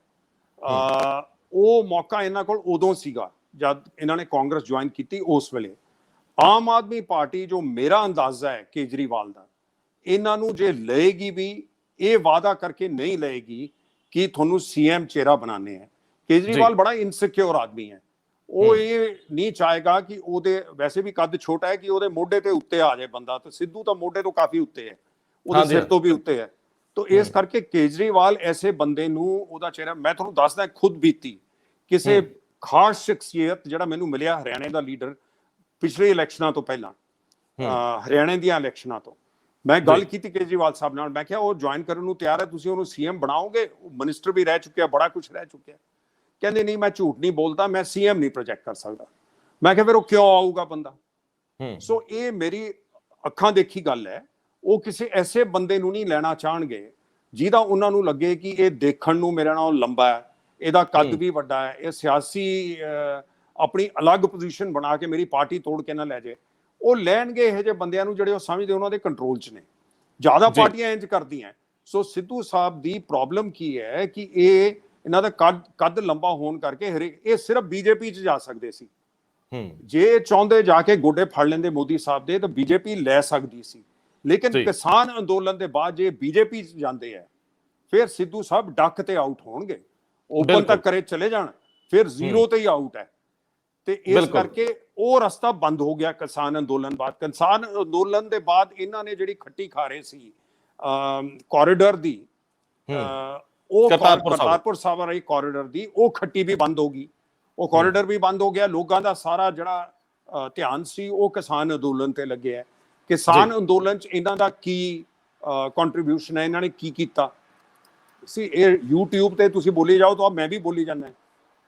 B: ਉਹ ਮੌਕਾ ਇਹਨਾਂ ਕੋਲ ਉਦੋਂ ਸੀਗਾ ਜਦ ਇਹਨਾਂ ਨੇ ਕਾਂਗਰਸ ਜੁਆਇਨ ਕੀਤੀ। ਉਸ ਵੇਲੇ ਆਮ ਆਦਮੀ ਪਾਰਟੀ, ਜੋ ਮੇਰਾ ਅੰਦਾਜ਼ਾ ਹੈ ਕੇਜਰੀਵਾਲ ਦਾ, ਇਹਨਾਂ ਨੂੰ ਜੇ ਲਏਗੀ ਵੀ ਇਹ ਵਾਅਦਾ ਕਰਕੇ ਨਹੀਂ ਲਏਗੀ ਕਿ ਤੁਹਾਨੂੰ ਸੀਐਮ ਚਿਹਰਾ ਬਣਾਣੇ ਹੈ। ਕੇਜਰੀਵਾਲ ਬੜਾ ਇਨਸਿਕਿਉਰ ਆਦਮੀ ਹੈ। ਉਹ ਇਹ ਨਹੀਂ ਚਾਹੇਗਾ ਕਿ ਉਹਦੇ, ਵੈਸੇ ਵੀ ਕੱਦ ਛੋਟਾ ਹੈ, ਕਿ ਉਹਦੇ ਮੋਢੇ ਤੇ ਉੱਤੇ ਆ ਜਾਏ ਬੰਦਾ। ਤੇ ਸਿੱਧੂ ਤਾਂ ਮੋਢੇ ਤੋਂ ਕਾਫੀ ਉੱਤੇ ਹੈ, ਉਹਦੇ ਸਿਰ ਤੋਂ ਵੀ ਉੱਤੇ ਹੈ। ਤੋ ਇਸ ਕਰਕੇ ਕੇਜਰੀਵਾਲ ਐਸੇ ਬੰਦੇ ਨੂੰ ਉਹਦਾ ਚਿਹਰਾ, ਮੈਂ ਤੁਹਾਨੂੰ ਦੱਸਦਾ ਖੁਦ ਬੀਤੀ ਕਿਸੇ ਖਾਸ ਸ਼ਖਸੀਅਤ ਜਿਹੜਾ ਮੈਨੂੰ ਮਿਲਿਆ ਹਰਿਆਣੇ ਦਾ ਲੀਡਰ ਪਿਛਲੇ ਇਲੈਕਸ਼ਨਾਂ ਤੋਂ ਪਹਿਲਾਂ, ਹਰਿਆਣੇ ਦੀਆਂ ਇਲੈਕਸ਼ਨਾਂ ਤੋਂ, ਮੈਂ ਗੱਲ ਕੀਤੀ ਕੇਜਰੀਵਾਲ ਸਾਹਿਬ ਨਾਲ। ਮੈਂ ਕਿਹਾ ਉਹ ਜੁਆਇਨ ਕਰਨ ਨੂੰ ਤਿਆਰ ਹੈ, ਤੁਸੀਂ ਉਹਨੂੰ ਸੀਐਮ ਬਣਾਓਗੇ? ਉਹ ਮਿਨਿਸਟਰ ਵੀ ਰਹਿ ਚੁੱਕਿਆ, ਬੜਾ ਕੁਝ ਰਹਿ ਚੁੱਕਿਆ। ਕਹਿੰਦੇ ਨਹੀਂ, ਮੈਂ ਝੂਠ ਨਹੀਂ ਬੋਲਦਾ, ਮੈਂ ਸੀਐਮ ਨਹੀਂ ਪ੍ਰੋਜੈਕਟ ਕਰ ਸਕਦਾ। ਮੈਂ ਕਿਹਾ ਫਿਰ ਉਹ ਕਿਉਂ ਆਊਗਾ ਬੰਦਾ? ਸੋ ਇਹ ਮੇਰੀ ਅੱਖਾਂ ਦੇਖੀ ਗੱਲ ਹੈ। ਉਹ ਕਿਸੇ ਐਸੇ ਬੰਦੇ ਨੂੰ ਨਹੀਂ ਲੈਣਾ ਚਾਹਣਗੇ ਜਿਹਦਾ ਉਹਨਾਂ ਨੂੰ ਲੱਗੇ ਕਿ ਇਹ ਦੇਖਣ ਨੂੰ ਮੇਰੇ ਨਾਲ ਲੰਬਾ ਹੈ, ਇਹਦਾ ਕੱਦ ਵੀ ਵੱਡਾ ਹੈ, ਇਹ ਸਿਆਸੀ ਆਪਣੀ ਅਲੱਗ ਪੋਜੀਸ਼ਨ ਬਣਾ ਕੇ ਮੇਰੀ ਪਾਰਟੀ ਤੋੜ ਕੇ ਨਾ ਲੈ ਜਾਏ। ਉਹ ਲੈਣਗੇ ਇਹੋ ਜਿਹੇ ਬੰਦਿਆਂ ਨੂੰ ਜਿਹੜੇ ਉਹ ਸਮਝਦੇ ਉਹਨਾਂ ਦੇ ਕੰਟਰੋਲ 'ਚ ਨੇ। ਜ਼ਿਆਦਾ ਪਾਰਟੀਆਂ ਇੰਜ ਕਰਦੀਆਂ। ਸੋ ਸਿੱਧੂ ਸਾਹਿਬ ਦੀ ਪ੍ਰੋਬਲਮ ਕੀ ਹੈ ਕਿ ਇਹਨਾਂ ਦਾ ਕੱਦ ਲੰਬਾ ਹੋਣ ਕਰਕੇ ਇਹ ਸਿਰਫ ਬੀਜੇਪੀ 'ਚ ਜਾ ਸਕਦੇ ਸੀ। ਜੇ ਚਾਹੁੰਦੇ ਜਾ ਕੇ ਗੋਡੇ ਫੜ ਲੈਂਦੇ ਮੋਦੀ ਸਾਹਿਬ ਦੇ, ਤਾਂ ਬੀਜੇਪੀ ਲੈ ਸਕਦੀ ਸੀ। ਲੇਕਿਨ ਕਿਸਾਨ ਅੰਦੋਲਨ ਦੇ ਬਾਅਦ ਜੇ ਬੀਜੇਪੀ 'ਚ ਜਾਂਦੇ ਆ, ਫਿਰ ਸਿੱਧੂ ਸਾਹਿਬ ਡੱਕ ਤੇ ਆਊਟ ਹੋਣਗੇ। ਓਪਨ ਤੱਕ ਕਰੇ ਚਲੇ ਜਾਣ, ਫਿਰ ਜ਼ੀਰੋ ਤੇ ਹੀ ਆਊਟ ਹੈ। ਤੇ ਇਸ ਕਰਕੇ ਉਹ ਰਸਤਾ ਬੰਦ ਹੋ ਗਿਆ ਕਿਸਾਨ ਅੰਦੋਲਨ ਬਾਅਦ। ਕਿਸਾਨ ਅੰਦੋਲਨ ਦੇ ਬਾਅਦ ਇਹਨਾਂ ਨੇ ਜਿਹੜੀ ਖੱਟੀ ਖਾ ਰਹੇ ਸੀ ਕੋਰੀਡੋਰ ਦੀ, ਉਹ
A: ਕਰਤਾਰਪੁਰ ਸਾਹਿਬ।
B: ਕਰਤਾਰਪੁਰ ਸਾਹਿਬ ਵਾਲੀ ਕੋਰੀਡੋਰ ਦੀ ਉਹ ਖੱਟੀ ਵੀ ਬੰਦ ਹੋ ਗਈ, ਉਹ ਕੋਰੀਡੋਰ ਵੀ ਬੰਦ ਹੋ ਗਿਆ। ਲੋਕਾਂ ਦਾ ਸਾਰਾ ਜਿਹੜਾ ਧਿਆਨ ਸੀ ਉਹ ਕਿਸਾਨ ਅੰਦੋਲਨ ਤੇ ਲੱਗਿਆ। ਕਿਸਾਨ ਅੰਦੋਲਨ 'ਚ ਇਹਨਾਂ ਦਾ ਕੀ ਕੰਟਰੀਬਿਊਸ਼ਨ ਹੈ, ਇਹਨਾਂ ਨੇ ਕੀ ਕੀਤਾ ਸੀ? ਇਹ YouTube ਤੇ ਤੁਸੀਂ ਬੋਲੀ ਜਾਓ ਤਾਂ ਮੈਂ ਵੀ ਬੋਲੀ ਜਾਂਦਾ,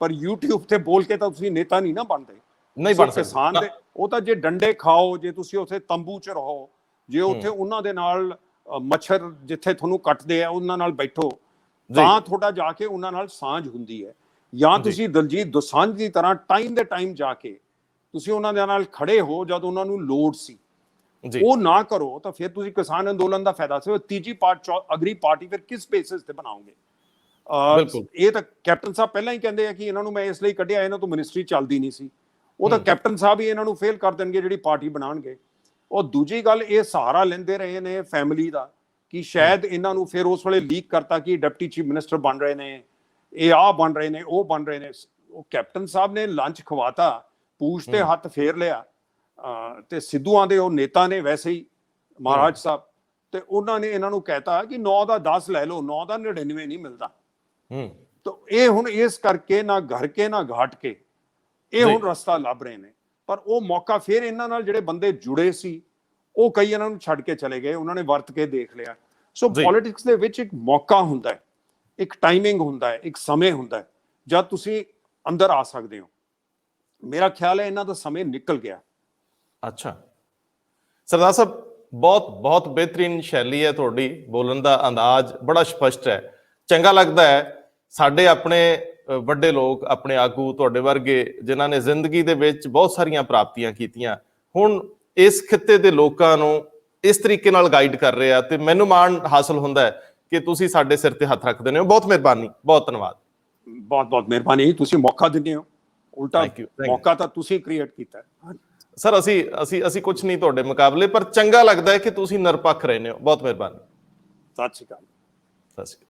B: ਪਰ YouTube ਤੇ ਬੋਲ ਕੇ ਤਾਂ ਤੁਸੀਂ ਨੇਤਾ ਨਹੀਂ ਨਾ ਬਣਦੇ।
A: ਨਹੀਂ ਬਣ ਸਕਦੇ।
B: ਕਿਸਾਨ ਦੇ ਉਹ ਤਾਂ ਜੇ ਡੰਡੇ ਖਾਓ, ਜੇ ਤੁਸੀਂ ਉੱਥੇ ਤੰਬੂ 'ਚ ਰਹੋ, ਜੇ ਉੱਥੇ ਉਹਨਾਂ ਦੇ ਨਾਲ ਮੱਛਰ ਜਿੱਥੇ ਤੁਹਾਨੂੰ ਕੱਟਦੇ ਆ ਉਹਨਾਂ ਨਾਲ ਬੈਠੋ, ਤਾਂ ਤੁਹਾਡਾ ਜਾ ਕੇ ਉਹਨਾਂ ਨਾਲ ਸਾਂਝ ਹੁੰਦੀ ਹੈ। ਜਾਂ ਤੁਸੀਂ ਦਲਜੀਤ ਦੋਸਾਂਝ ਦੀ ਤਰ੍ਹਾਂ ਟਾਈਮ ਦੇ ਟਾਈਮ ਜਾ ਕੇ ਤੁਸੀਂ ਉਹਨਾਂ ਦੇ ਨਾਲ ਖੜੇ ਹੋ ਜਦ ਉਹਨਾਂ ਨੂੰ ਲੋੜ ਸੀ, ਉਹ ਨਾ ਕਰੋ ਤਾਂ ਫਿਰ ਤੁਸੀਂ ਕਿਸਾਨ ਅੰਦੋਲਨ ਦਾ ਫਾਇਦਾ ਸੀ। ਤੀਜੀ ਅਗਰੀ ਪਾਰਟੀ ਫਿਰ ਕਿਸ ਬੇਸਿਸ ਤੇ ਬਣਾਓਗੇ? ਇਹ ਤਾਂ ਕੈਪਟਨ ਸਾਹਿਬ ਪਹਿਲਾਂ ਹੀ ਕਹਿੰਦੇ ਆ ਕਿ ਇਹਨਾਂ ਨੂੰ ਮੈਂ ਇਸ ਲਈ ਕੱਢਿਆ, ਇਹਨਾਂ ਤੋਂ ਮਿਨਿਸਟਰੀ ਚੱਲਦੀ ਨਹੀਂ ਸੀ। ਉਹ ਤਾਂ ਕੈਪਟਨ ਸਾਹਿਬ ਹੀ ਇਹਨਾਂ ਨੂੰ ਫੇਲ ਕਰ ਦੇਣਗੇ ਜਿਹੜੀ ਪਾਰਟੀ ਬਣਾਉਣਗੇ। ਉਹ ਦੂਜੀ ਗੱਲ, ਇਹ ਸਹਾਰਾ ਲੈਂਦੇ ਰਹੇ ਨੇ ਫੈਮਿਲੀ ਦਾ ਕਿ ਸ਼ਾਇਦ ਇਹਨਾਂ ਨੂੰ ਫਿਰ ਉਸ ਵੇਲੇ ਲੀਕ ਕਰਤਾ ਕਿ ਡਿਪਟੀ ਚੀਫ ਮਿਨਿਸਟਰ ਬਣ ਰਹੇ ਨੇ, ਇਹ ਆ ਬਣ ਰਹੇ ਨੇ, ਉਹ ਬਣ ਰਹੇ ਨੇ। ਉਹ ਕੈਪਟਨ ਸਾਹਿਬ ਨੇ ਲੰਚ ਖਵਾਤਾ, ਪੂਛ ਤੇ ਹੱਥ ਫੇਰ ਲਿਆ, ਤੇ ਸਿੱਧੂਆਂ ਦੇ ਉਹ ਨੇਤਾ ਨੇ ਵੈਸੇ ਹੀ ਮਹਾਰਾਜ ਸਾਹਿਬ, ਤੇ ਉਹਨਾਂ ਨੇ ਇਹਨਾਂ ਨੂੰ ਕਹਿਤਾ ਕਿ 9 ਦਾ 10 ਲੈ ਲਓ, 9 ਦਾ 99 ਨਹੀਂ ਮਿਲਦਾ। ਤਾਂ ਇਹ ਹੁਣ ਇਸ ਕਰਕੇ ਨਾ ਘਰ ਕੇ ਨਾ ਘਾਟ ਕੇ ਇਹ ਹੁਣ ਰਸਤਾ ਲੱਭ ਰਹੇ ਨੇ। ਪਰ ਉਹ ਮੌਕਾ ਫਿਰ ਇਹਨਾਂ ਨਾਲ ਜਿਹੜੇ ਬੰਦੇ ਜੁੜੇ ਸੀ ਉਹ ਕਈ ਇਹਨਾਂ ਨੂੰ ਛੱਡ ਕੇ ਚਲੇ ਗਏ, ਉਹਨਾਂ ਨੇ ਵਰਤ ਕੇ ਦੇਖ ਲਿਆ। ਸੋ ਪੋਲਿਟਿਕਸ ਦੇ ਵਿੱਚ ਇੱਕ ਮੌਕਾ ਹੁੰਦਾ ਹੈ, ਇੱਕ ਟਾਈਮਿੰਗ ਹੁੰਦਾ ਹੈ, ਇੱਕ ਸਮੇਂ ਹੁੰਦਾ ਹੈ ਜਦ ਤੁਸੀਂ ਅੰਦਰ ਆ ਸਕਦੇ ਹੋ। ਮੇਰਾ ਖਿਆਲ ਹੈ ਇਹਨਾਂ ਦਾ ਸਮੇਂ ਨਿਕਲ ਗਿਆ।
A: ਅੱਛਾ ਸਰਦਾਰ ਸਾਹਿਬ, ਬਹੁਤ ਬਹੁਤ ਬਿਹਤਰੀਨ ਸ਼ੈਲੀ ਹੈ ਤੁਹਾਡੀ, ਬੋਲਣ ਦਾ ਅੰਦਾਜ਼ ਬੜਾ ਸਪਸ਼ਟ ਹੈ, ਚੰਗਾ ਲੱਗਦਾ ਹੈ। ਸਾਡੇ ਆਪਣੇ ਵੱਡੇ ਲੋਕ, ਆਪਣੇ ਆਗੂ ਤੁਹਾਡੇ ਵਰਗੇ ਜਿਨ੍ਹਾਂ ਨੇ ਜ਼ਿੰਦਗੀ ਦੇ ਵਿੱਚ ਬਹੁਤ ਸਾਰੀਆਂ ਪ੍ਰਾਪਤੀਆਂ ਕੀਤੀਆਂ, ਹੁਣ ਇਸ ਖਿੱਤੇ ਦੇ ਲੋਕਾਂ ਨੂੰ ਇਸ ਤਰੀਕੇ ਨਾਲ ਗਾਈਡ ਕਰ ਰਹੇ ਆ, ਤੇ ਮੈਨੂੰ ਮਾਣ ਹਾਸਲ ਹੁੰਦਾ ਹੈ ਕਿ ਤੁਸੀਂ ਸਾਡੇ ਸਿਰ ਤੇ ਹੱਥ ਰੱਖ ਦਿੰਦੇ ਹੋ। ਬਹੁਤ ਮਿਹਰਬਾਨੀ, ਬਹੁਤ ਧੰਨਵਾਦ।
B: ਬਹੁਤ ਬਹੁਤ ਮਿਹਰਬਾਨੀ, ਤੁਸੀਂ ਮੌਕਾ ਦਿੰਦੇ ਹੋ, ਉਲਟਾ ਮੌਕਾ ਤਾਂ ਤੁਸੀਂ ਕ੍ਰੀਏਟ ਕੀਤਾ।
A: ਸਰ ਅਸੀਂ ਕੁਝ ਨਹੀਂ ਤੁਹਾਡੇ ਮੁਕਾਬਲੇ, ਪਰ ਚੰਗਾ ਲੱਗਦਾ ਹੈ ਕਿ ਤੁਸੀਂ ਨਿਰਪੱਖ ਰਹਿੰਦੇ ਹੋ। ਬਹੁਤ ਮਿਹਰਬਾਨੀ।
B: ਸਤਿ ਸ਼੍ਰੀ ਅਕਾਲ।
A: ਸਤਿ ਸ਼੍ਰੀ ਅਕਾਲ।